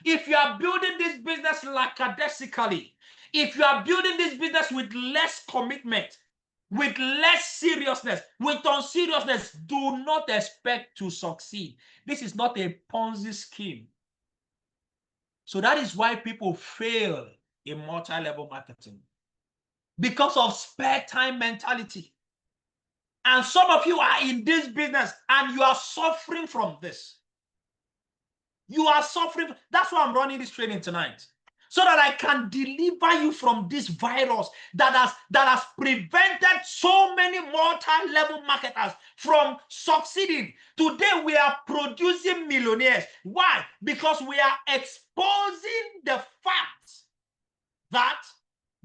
if you are building this business lackadaisically, if you are building this business with less commitment, with less seriousness, with unseriousness, do not expect to succeed. This is not a Ponzi scheme. So that is why people fail in multi-level marketing, because of spare time mentality. And some of you are in this business and you are suffering from this. You are suffering. That's why I'm running this training tonight, so that I can deliver you from this virus that has prevented so many multi-level marketers from succeeding. Today, we are producing millionaires. Why? Because we are exposing the fact that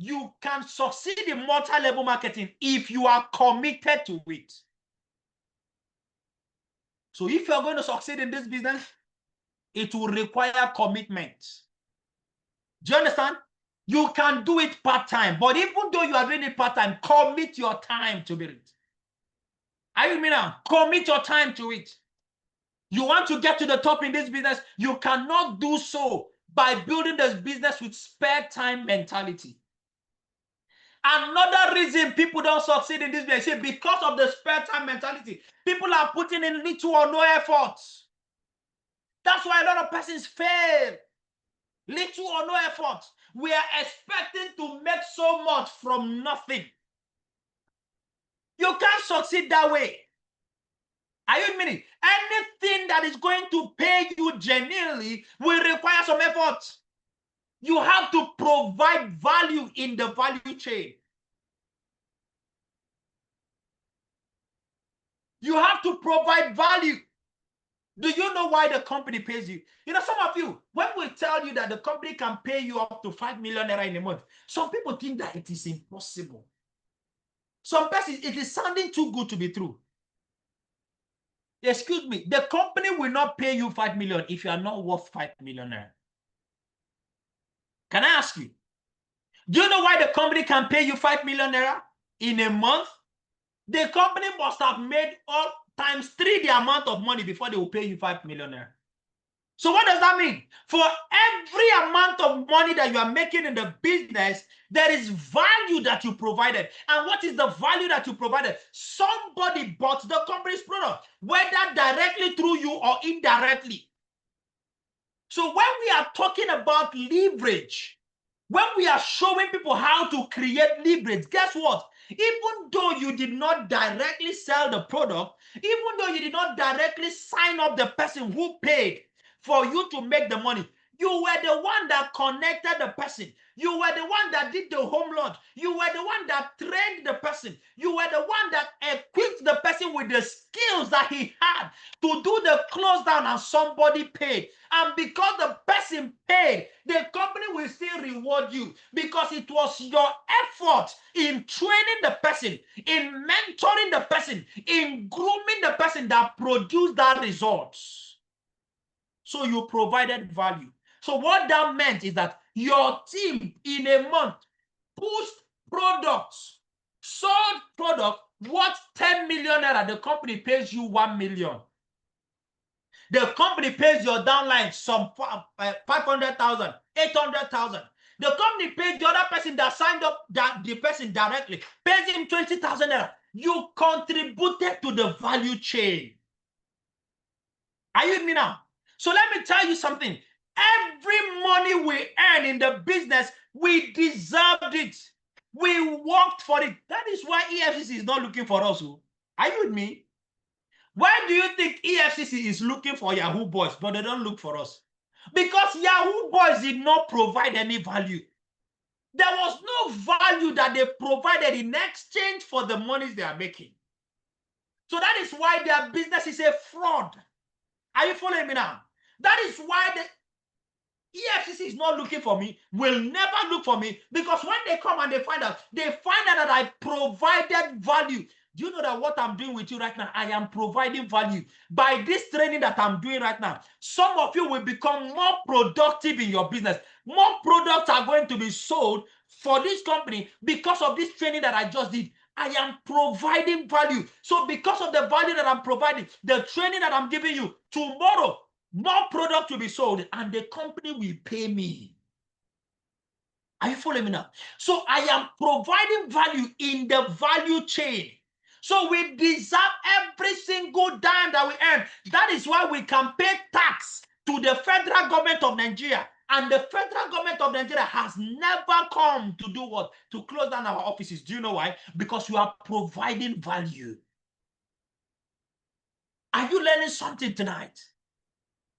you can succeed in multi-level marketing if you are committed to it. So if you're going to succeed in this business, it will require commitment. Do you understand? You can do it part-time, but even though you are doing it part-time, commit your time to it. Are you with me now? Commit your time to it. You want to get to the top in this business, you cannot do so by building this business with spare time mentality. Another reason people don't succeed in this business is because of the spare time mentality. People are putting in little or no efforts. That's why a lot of persons fail. Little or no effort. We are expecting to make so much from nothing. You can't succeed that way. Are you with me? Anything that is going to pay you genuinely will require some effort. You have to provide value in the value chain. You have to provide value. Do you know why the company pays you? You know, some of you, when we tell you that the company can pay you up to 5 million naira in a month, some people think that it is impossible. Some persons, it is sounding too good to be true. Excuse me, the company will not pay you 5 million if you are not worth 5 million naira. Can I ask you? Do you know why the company can pay you 5 million naira in a month? The company must have made all times 3 the amount of money before they will pay you 5 million naira. So what does that mean? For every amount of money that you are making in the business, there is value that you provided. And what is the value that you provided? Somebody bought the company's product, whether directly through you or indirectly. So when we are talking about leverage, when we are showing people how to create leverage, guess what? Even though you did not directly sell the product, even though you did not directly sign up the person who paid for you to make the money, you were the one that connected the person. You were the one that did the home launch. You were the one that trained the person. You were the one that equipped the person with the skills that he had to do the close down, and somebody paid. And because the person paid, the company will still reward you because it was your effort in training the person, in mentoring the person, in grooming the person that produced that results. So you provided value. So what that meant is that your team in a month pushed products, sold product worth 10 million naira. The company pays you 1 million. The company pays your downline some 500,000, 800,000. The company pays the other person that signed up, that the person directly pays him 20,000 naira. You contributed to the value chain. Are you with me now? So let me tell you something. Every money we earn in the business, we deserved it. We worked for it. That is why EFCC is not looking for us. Are you with me? Why do you think EFCC is looking for Yahoo boys, but they don't look for us? Because Yahoo boys did not provide any value. There was no value that they provided in exchange for the monies they are making. So that is why their business is a fraud. Are you following me now? That is why the EFCC is not looking for me, will never look for me, because when they come and they find out that I provided value. Do you know that what I'm doing with you right now, I am providing value. By this training that I'm doing right now, some of you will become more productive in your business. More products are going to be sold for this company because of this training that I just did. I am providing value. So because of the value that I'm providing, the training that I'm giving you, tomorrow, more product will be sold and the company will pay me. Are you following me now? So I am providing value in the value chain. So we deserve every single dime that we earn. That is why we can pay tax to the federal government of Nigeria. And the federal government of Nigeria has never come to do what? To close down our offices. Do you know why? Because you are providing value. Are you learning something tonight?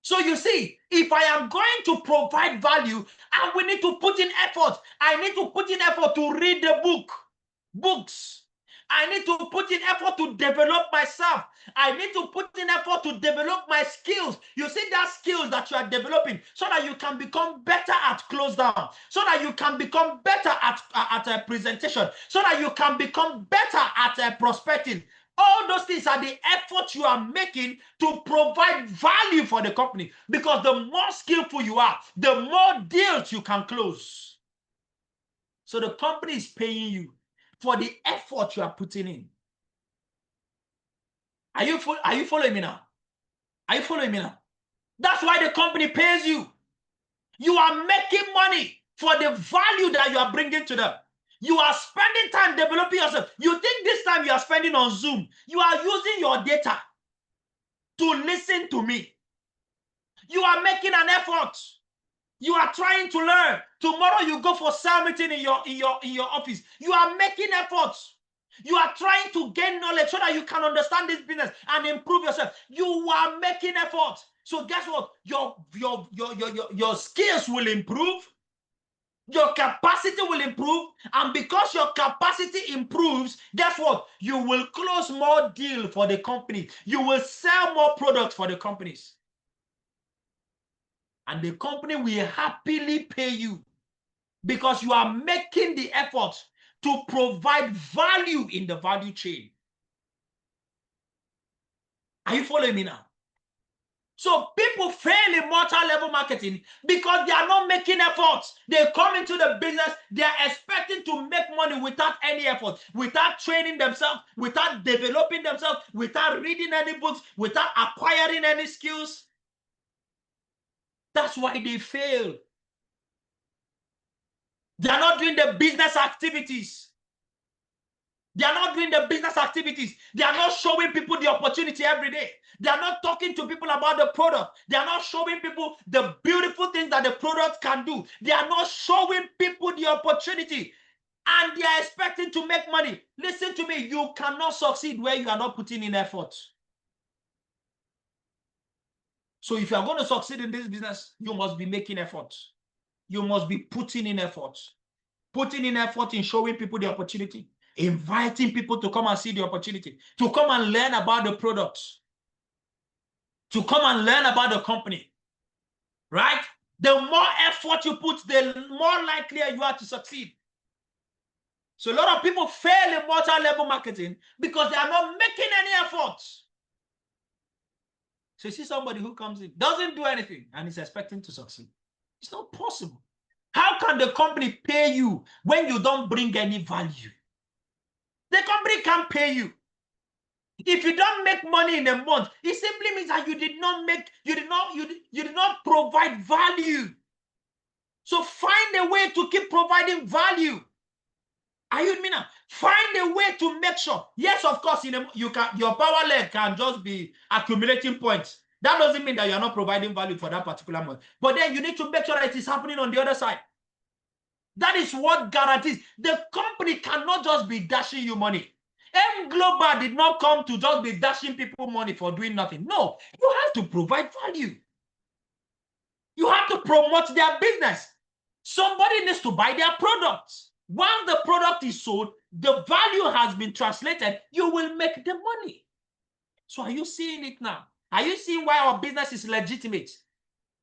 So you see, if I am going to provide value, and we need to put in effort, I need to put in effort to read the books. I need to put in effort to develop myself. I need to put in effort to develop my skills. You see that skills that you are developing so that you can become better at close down, so that you can become better at a presentation, so that you can become better at prospecting. All those things are the effort you are making to provide value for the company, because the more skillful you are, the more deals you can close. So the company is paying you for the effort you are putting in. Are you following me now? Are you following me now? That's why the company pays you. You are making money for the value that you are bringing to them. You are spending time developing yourself. You think this time you are spending on Zoom. You are using your data to listen to me. You are making an effort. You are trying to learn. Tomorrow you go for sales meeting in your office. You are making efforts. You are trying to gain knowledge so that you can understand this business and improve yourself. You are making efforts. So guess what? Your skills will improve. Your capacity will improve. And because your capacity improves, guess what? You will close more deals for the company. You will sell more products for the companies. And the company will happily pay you because you are making the effort to provide value in the value chain. Are you following me now? So people fail in multi-level marketing because they are not making efforts. They come into the business, they are expecting to make money without any effort, without training themselves, without developing themselves, without reading any books, without acquiring any skills. That's why they fail. They are not doing the business activities. They are not doing the business activities. They are not showing people the opportunity every day. They are not talking to people about the product. They are not showing people the beautiful things that the product can do. They are not showing people the opportunity. And they are expecting to make money. Listen to me, you cannot succeed where you are not putting in effort. So if you are going to succeed in this business, you must be making effort. You must be putting in effort. Putting in effort in showing people the opportunity, inviting people to come and see the opportunity, to come and learn about the products, to come and learn about the company, right? The more effort you put, the more likely you are to succeed. So a lot of people fail in multi-level marketing because they are not making any efforts. So you see somebody who comes in, doesn't do anything, and is expecting to succeed. It's not possible. How can the company pay you when you don't bring any value? The company can't pay you. If you don't make money in a month, it simply means that you did not provide value. So find a way to keep providing value. Are you with me now? Find a way to make sure. Yes, of course, your power leg can just be accumulating points. That doesn't mean that you're not providing value for that particular month. But then you need to make sure that it is happening on the other side. That is what guarantees. The company cannot just be dashing you money. M Global did not come to just be dashing people money for doing nothing. No, you have to provide value. You have to promote their business. Somebody needs to buy their products. Once the product is sold, the value has been translated, you will make the money. So are you seeing it now? Are you seeing why our business is legitimate?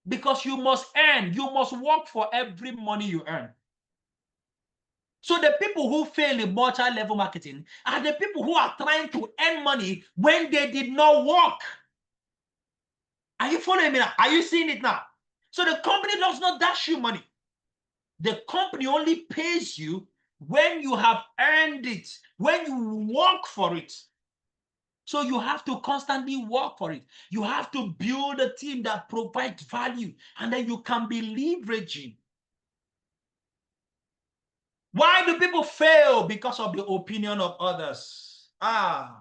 Because you must earn, you must work for every money you earn. So the people who fail in multi-level marketing are the people who are trying to earn money when they did not work. Are you following me now? Are you seeing it now? So the company does not dash you money. The company only pays you when you have earned it, when you work for it. So you have to constantly work for it. You have to build a team that provides value, and then you can be leveraging. Why do people fail? Because of the opinion of others. A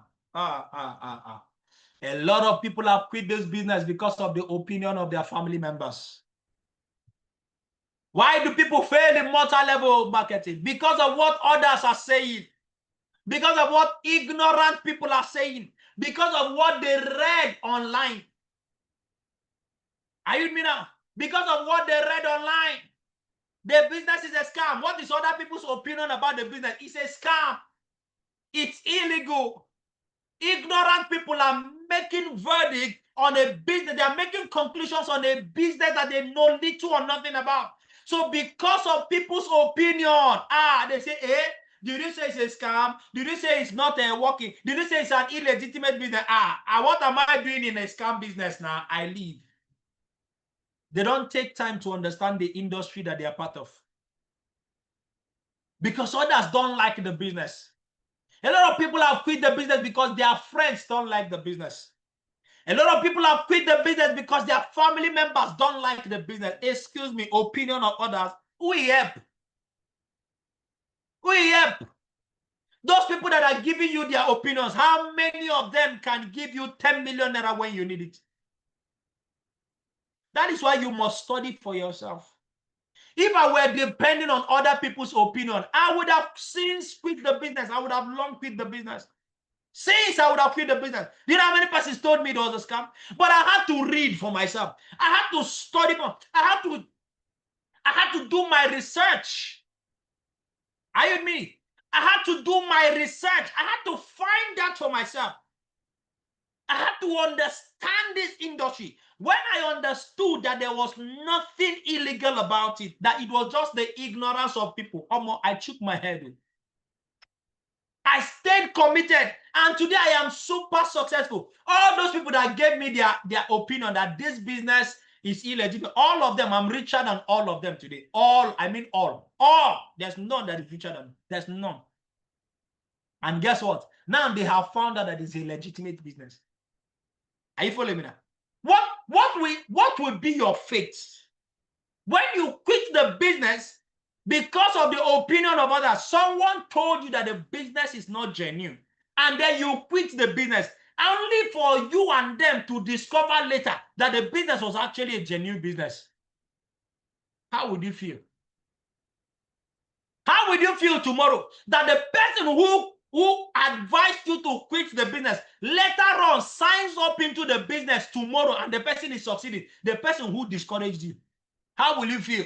lot of people have quit this business because of the opinion of their family members. Why do people fail in multi-level marketing? Because of what others are saying. Because of what ignorant people are saying. Because of what they read online. Are you with me now? Because of what they read online. The business is a scam. What is other people's opinion about the business? It's a scam. It's illegal. Ignorant people are making verdict on a business. They are making conclusions on a business that they know little or nothing about. So because of people's opinion, they say, did you say it's a scam? Did you say it's not working? Did you say it's an illegitimate business? What am I doing in a scam business now? I leave. They don't take time to understand the industry that they are part of. Because others don't like the business. A lot of people have quit the business because their friends don't like the business. A lot of people have quit the business because their family members don't like the business. Excuse me, opinion of others. Who help? Who help? Those people that are giving you their opinions, how many of them can give you 10 million naira when you need it? That is why you must study for yourself. If I were depending on other people's opinion, I would have since quit the business. I would have long quit the business. Since I would have quit the business. Do you know how many persons told me it was a scam? But I had to read for myself. I had to study more. I had to do my research. Are you with me? I had to do my research. I had to find that for myself. I had to understand this industry. When I understood that there was nothing illegal about it, that it was just the ignorance of people, I shook my head. I stayed committed, and today I am super successful. All those people that gave me their opinion that this business is illegitimate, all of them, I'm richer than all of them today. All. There's none that is richer than me. There's none. And guess what? Now they have found out that it's a legitimate business. Are you following me now? What will be your fate when you quit the business Because of the opinion of others, someone told you that the business is not genuine, and then you quit the business, only for you and them to discover later that the business was actually a genuine business. How would you feel? How would you feel tomorrow that the person who advised you to quit the business later on signs up into the business tomorrow and the person is succeeding, the person who discouraged you? How will you feel?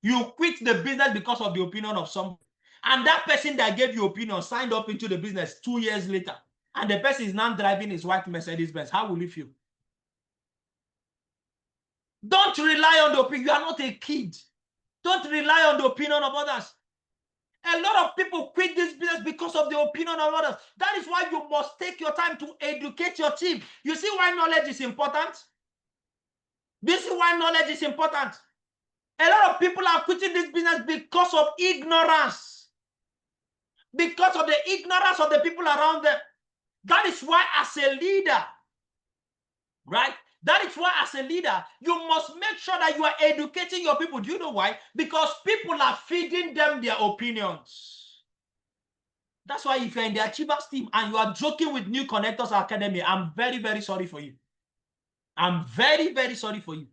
You quit the business because of the opinion of someone, and that person that gave you opinion signed up into the business 2 years later, and the person is now driving his white Mercedes-Benz. How will you feel? Don't rely on the opinion. You are not a kid. Don't rely on the opinion of others. A lot of people quit this business because of the opinion of others. That is why you must take your time to educate your team. You see why knowledge is important? This is why knowledge is important. A lot of people are quitting this business because of ignorance. Because of the ignorance of the people around them. That is why as a leader, right? That is why as a leader, you must make sure that you are educating your people. Do you know why? Because people are feeding them their opinions. That's why if you're in the Achievers team and you are joking with New Connectors Academy, I'm very, very sorry for you. I'm very, very sorry for you.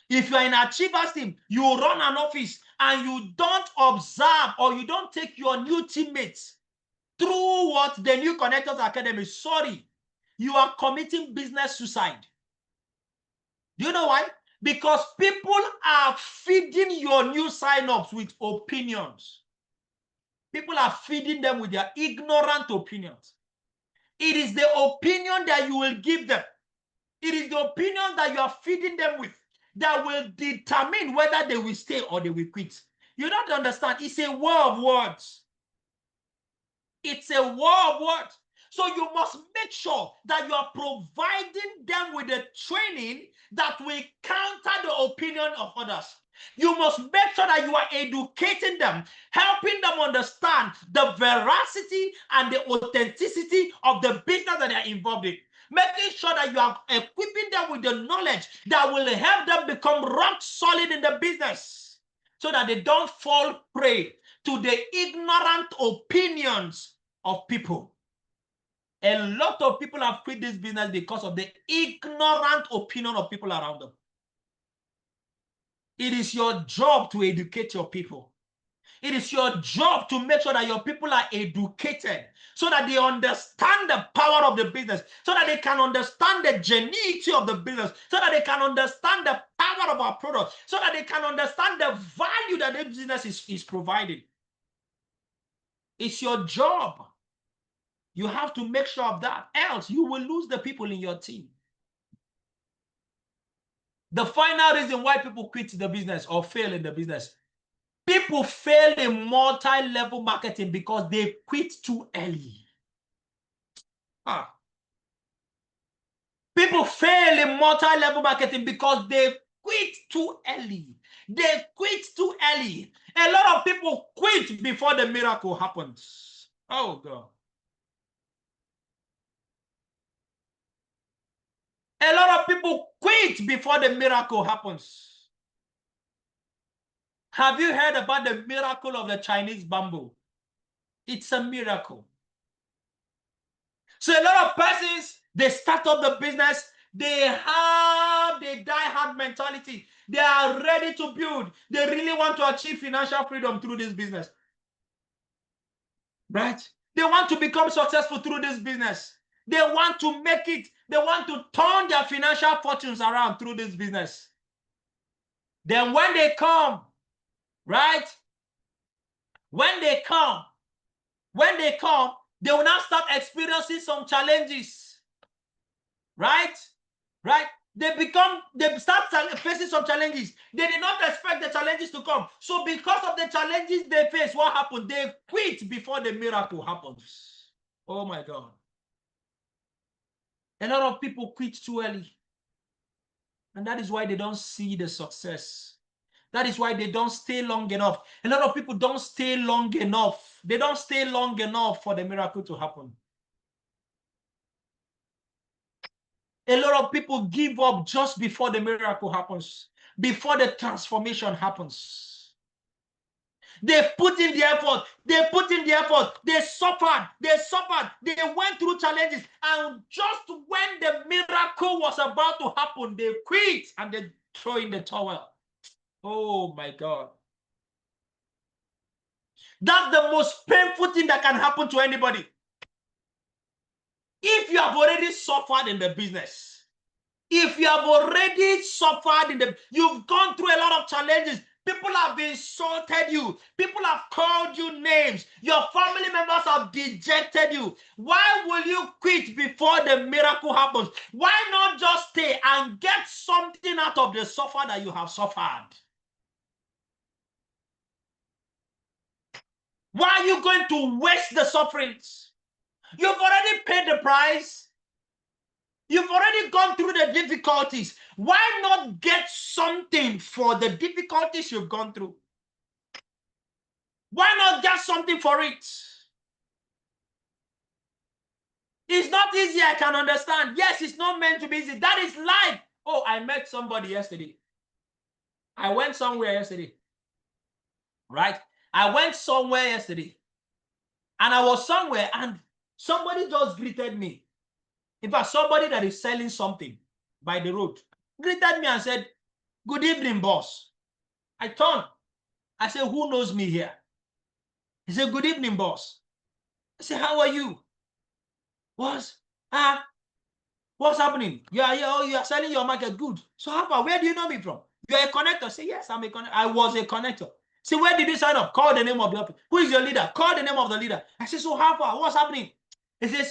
If you're in Achievers team, you run an office and you don't observe or you don't take your new teammates through what the New Connectors Academy, sorry, you are committing business suicide. Do you know why? Because people are feeding your new sign-ups with opinions. People are feeding them with their ignorant opinions. It is the opinion that you will give them. It is the opinion that you are feeding them with that will determine whether they will stay or they will quit. You don't understand. It's a war of words. It's a war of words. So you must make sure that you are providing them with the training that will counter the opinion of others. You must make sure that you are educating them, helping them understand the veracity and the authenticity of the business that they are involved in. Making sure that you are equipping them with the knowledge that will help them become rock solid in the business so that they don't fall prey to the ignorant opinions of people. A lot of people have quit this business because of the ignorant opinion of people around them. It is your job to educate your people. It is your job to make sure that your people are educated so that they understand the power of the business, so that they can understand the genuinity of the business, so that they can understand the power of our product, so that they can understand the value that the business is providing. It's your job. You have to make sure of that, else you will lose the people in your team. The final reason why people quit the business or fail in the business, people fail in multi-level marketing because they quit too early. People fail in multi-level marketing because they quit too early. They quit too early. A lot of people quit before the miracle happens. Oh, God. A lot of people quit before the miracle happens. Have you heard about the miracle of the Chinese bamboo? It's a miracle. So a lot of persons, they start up the business, they have the die-hard mentality. They are ready to build. They really want to achieve financial freedom through this business. Right? They want to become successful through this business. They want to make it. They want to turn their financial fortunes around through this business. Then when they come, right? When they come, they will now start experiencing some challenges. Right? Right? They start facing some challenges. They did not expect the challenges to come. So because of the challenges they face, what happened? They quit before the miracle happens. Oh my God. A lot of people quit too early. And that is why they don't see the success. That is why they don't stay long enough. A lot of people don't stay long enough. They don't stay long enough for the miracle to happen. A lot of people give up just before the miracle happens, before the transformation happens. They put in the effort. They put in the effort. They suffered. They suffered. They went through challenges. And just when the miracle was about to happen, they quit and they throw in the towel. Oh my God. That's the most painful thing that can happen to anybody. If you have already suffered in the business, if you have already suffered you've gone through a lot of challenges, people have insulted you, people have called you names, your family members have dejected you, why will you quit before the miracle happens? Why not just stay and get something out of the suffer that you have suffered? Why are you going to waste the sufferings? You've already paid the price. You've already gone through the difficulties. Why not get something for the difficulties you've gone through? Why not get something for it? It's not easy, I can understand. Yes, it's not meant to be easy. That is life. Oh, I met somebody yesterday. I went somewhere yesterday. Right? I went somewhere yesterday. And I was somewhere and somebody just greeted me. In fact, somebody that is selling something by the road greeted me and said, "Good evening, boss." I turned. I said, "Who knows me here?" He said, "Good evening, boss." I said, "How are you?" What's happening? You are selling your market. Good. So how far? Where do you know me from? You're a connector. I say, "Yes, I'm a connector. I was a connector." Say, "Where did you sign up?" Call the name of the office. Who is your leader? Call the name of the leader. I said, "So how far? What's happening?" He said,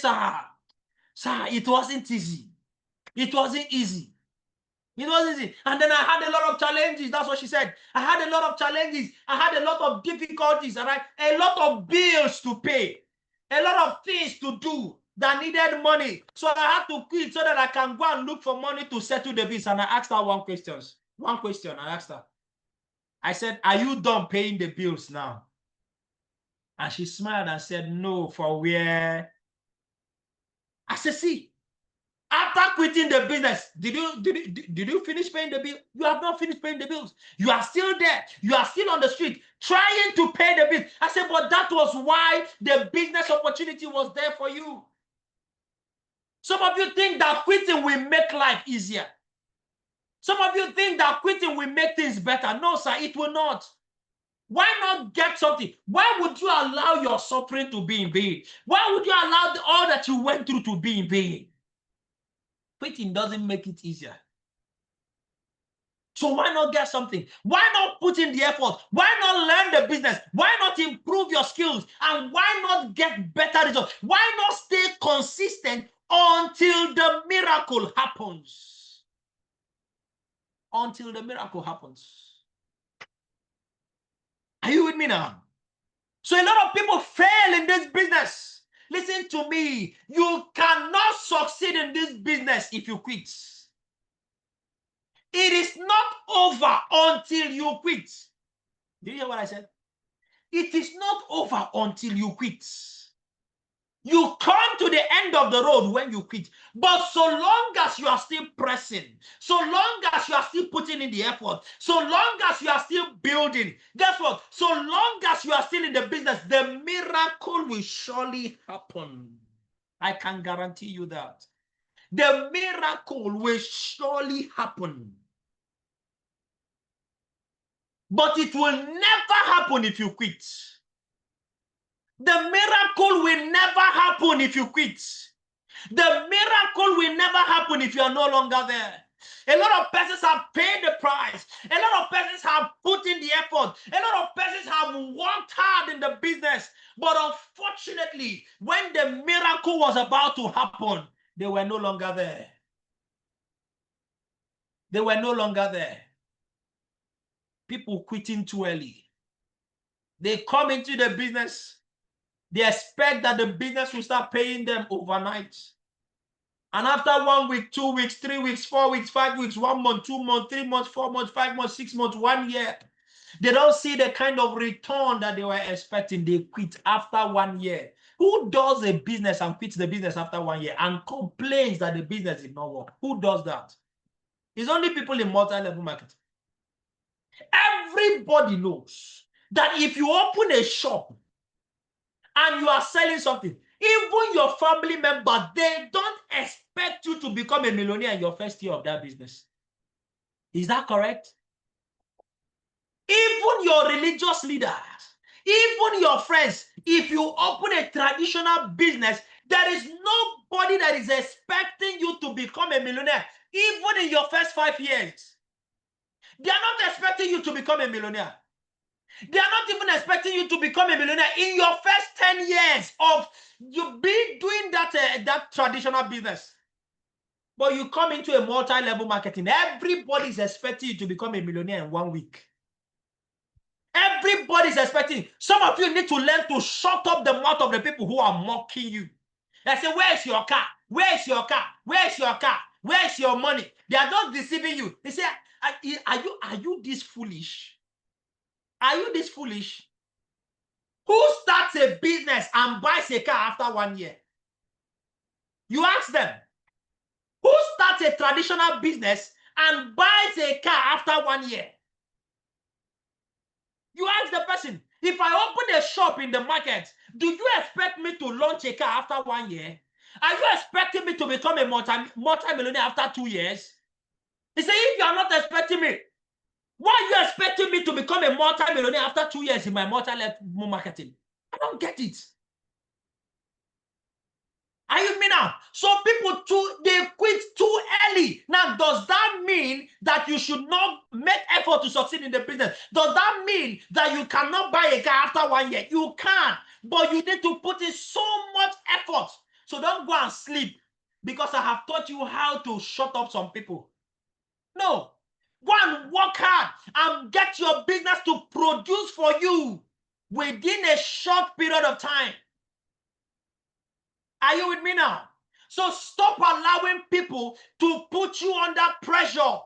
Sir, it wasn't easy. It wasn't easy. It wasn't easy. And then I had a lot of challenges. That's what she said. I had a lot of challenges. I had a lot of difficulties. All right? A lot of bills to pay. A lot of things to do that needed money. So I had to quit so that I can go and look for money to settle the bills. And I asked her one question. I asked her. I said, "Are you done paying the bills now?" And she smiled and said, "No, for where?" I said, "See, after quitting the business, did you finish paying the bill? You have not finished paying the bills. You are still there. You are still on the street trying to pay the bills." I said, "But that was why the business opportunity was there for you." Some of you think that quitting will make life easier. Some of you think that quitting will make things better. No, sir, it will not. Why not get something? Why would you allow your suffering to be in vain? Why would you allow all that you went through to be in vain? Quitting doesn't make it easier. So why not get something? Why not put in the effort? Why not learn the business? Why not improve your skills? And why not get better results? Why not stay consistent until the miracle happens? Until the miracle happens. Are you with me now? So a lot of people fail in this business. Listen to me. You cannot succeed in this business if you quit. It is not over until you quit. Did you hear what I said? It is not over until you quit. You come to the end of the road when you quit. But so long as you are still pressing, so long as you are still putting in the effort, so long as you are still building, guess what? So long as you are still in the business, the miracle will surely happen. I can guarantee you that. The miracle will surely happen. But it will never happen if you quit. The miracle will never happen if you quit. The miracle will never happen if you are no longer there. A lot of persons have paid the price. A lot of persons have put in the effort. A lot of persons have worked hard in the business. But unfortunately, when the miracle was about to happen, they were no longer there. They were no longer there. People quitting too early. They come into the business. They expect that the business will start paying them overnight. And after 1 week, 2 weeks, 3 weeks, 4 weeks, 5 weeks, 1 month, 2 months, 3 months, 4 months, 5 months, 6 months, 1 year, they don't see the kind of return that they were expecting. They quit after 1 year. Who does a business and quits the business after 1 year and complains that the business did not work? Who does that? It's only people in multi-level marketing. Everybody knows that if you open a shop and you are selling something, even your family members, they don't expect you to become a millionaire in your first year of that business. Is that correct? Even your religious leaders, even your friends, if you open a traditional business, there is nobody that is expecting you to become a millionaire, even in your first 5 years. They are not expecting you to become a millionaire. They are not even expecting you to become a millionaire in your first 10 years of you be doing that traditional business. But you come into a multi-level marketing, everybody is expecting you to become a millionaire in 1 week. Everybody's expecting. Some of you need to learn to shut up the mouth of the people who are mocking you. They say, where's your car? Where's your car? Where's your car? Where's your money? They are just deceiving you. They say, are you this foolish? Are you this foolish? Who starts a business and buys a car after 1 year? You ask them. Who starts a traditional business and buys a car after 1 year? You ask the person, if I open a shop in the market, do you expect me to launch a car after 1 year? Are you expecting me to become a multi-millionaire after 2 years? He said, if you are not expecting me, why are you expecting me to become a multi-millionaire after 2 years in my multi-level marketing? I don't get it. Are you with me now? So people they quit too early. Now, does that mean that you should not make effort to succeed in the business? Does that mean that you cannot buy a car after 1 year? You can, but you need to put in so much effort. So don't go and sleep because I have taught you how to shut up some people. No, go and work hard and get your business to produce for you within a short period of time. Are you with me now? So stop allowing people to put you under pressure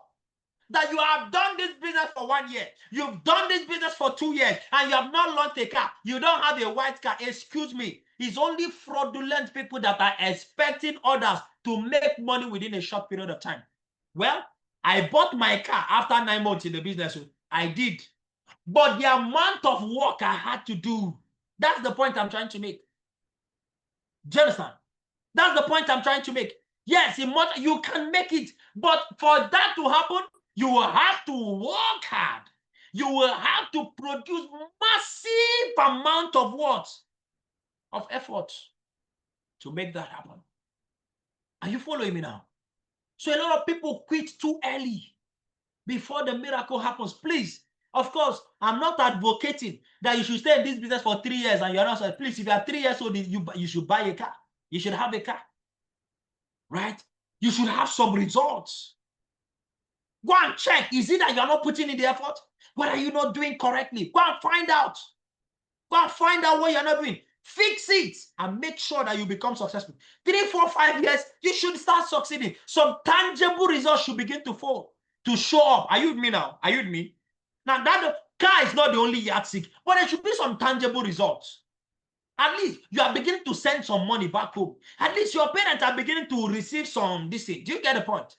that you have done this business for 1 year. You've done this business for 2 years and you have not launched a car. You don't have a white car. Excuse me. It's only fraudulent people that are expecting others to make money within a short period of time. Well, I bought my car after 9 months in the business. I did. But the amount of work I had to do, that's the point I'm trying to make. Do you understand? That's the point I'm trying to make. Yes, you can make it, but for that to happen, you will have to work hard. You will have to produce massive amount of what? Of effort to make that happen. Are you following me now? So a lot of people quit too early before the miracle happens. Please, of course, I'm not advocating that you should stay in this business for 3 years and you're not. Please, if you are 3 years old, you should buy a car. You should have a car. Right? You should have some results. Go and check. Is it that you're not putting in the effort? What are you not doing correctly? Go and find out. Go and find out what you're not doing. Fix it and make sure that you become successful. 3, 4, 5 years, you should start succeeding. Some tangible results should begin to show up. Are you with me now? Are you with me? Now, that car is not the only yardstick, but there should be some tangible results. At least you are beginning to send some money back home. At least your parents are beginning to receive some this thing. Do you get the point?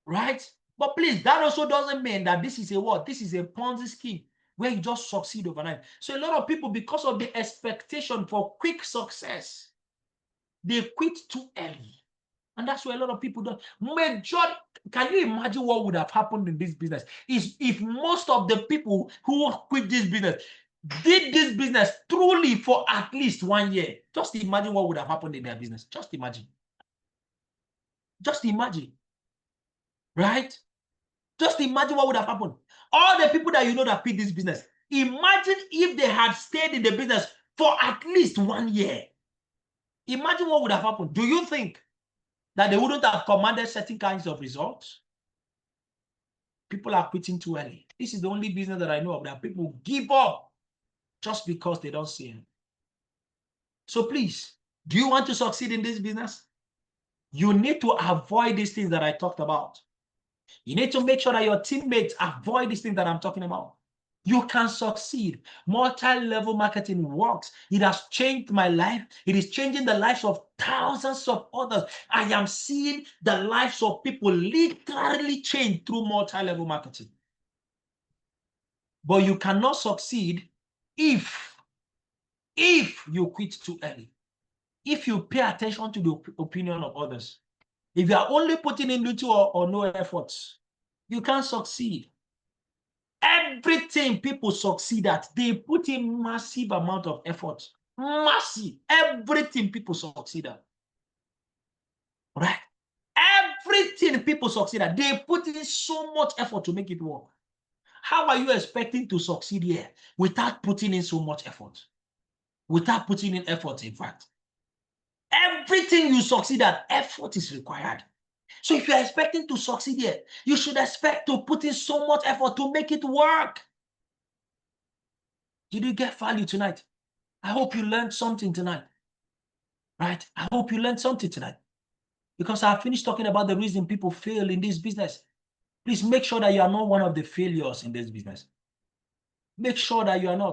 Right? But please, that also doesn't mean that this is a what? This is a Ponzi scheme where you just succeed overnight. So a lot of people, because of the expectation for quick success, they quit too early. And that's why a lot of people don't. Can you imagine what would have happened in this business? If most of the people who quit this business did this business truly for at least 1 year. Just imagine what would have happened in their business. Just imagine. Just imagine. Right? Just imagine what would have happened. All the people that you know that quit this business, imagine if they had stayed in the business for at least 1 year. Imagine what would have happened. Do you think that they wouldn't have commanded certain kinds of results? People are quitting too early. This is the only business that I know of that people give up just because they don't see it. So please, do you want to succeed in this business? You need to avoid these things that I talked about. You need to make sure that your teammates avoid these things that I'm talking about. You can succeed. Multi-level marketing works. It has changed my life. It is changing the lives of thousands of others. I am seeing the lives of people literally change through multi-level marketing. But you cannot succeed if you quit too early. If you pay attention to the opinion of others. If you are only putting in little or no efforts, you can't succeed. Everything people succeed at, they put in massive amount of effort. Massive. Everything people succeed at. Right? Everything people succeed at, they put in so much effort to make it work. How are you expecting to succeed here without putting in so much effort? Without putting in effort, in fact. Everything you succeed at, effort is required. So if you're expecting to succeed here, you should expect to put in so much effort to make it work. Did you get value tonight? I hope you learned something tonight. Right? I hope you learned something tonight. Because I finished talking about the reason people fail in this business. Please make sure that you are not one of the failures in this business. Make sure that you are not.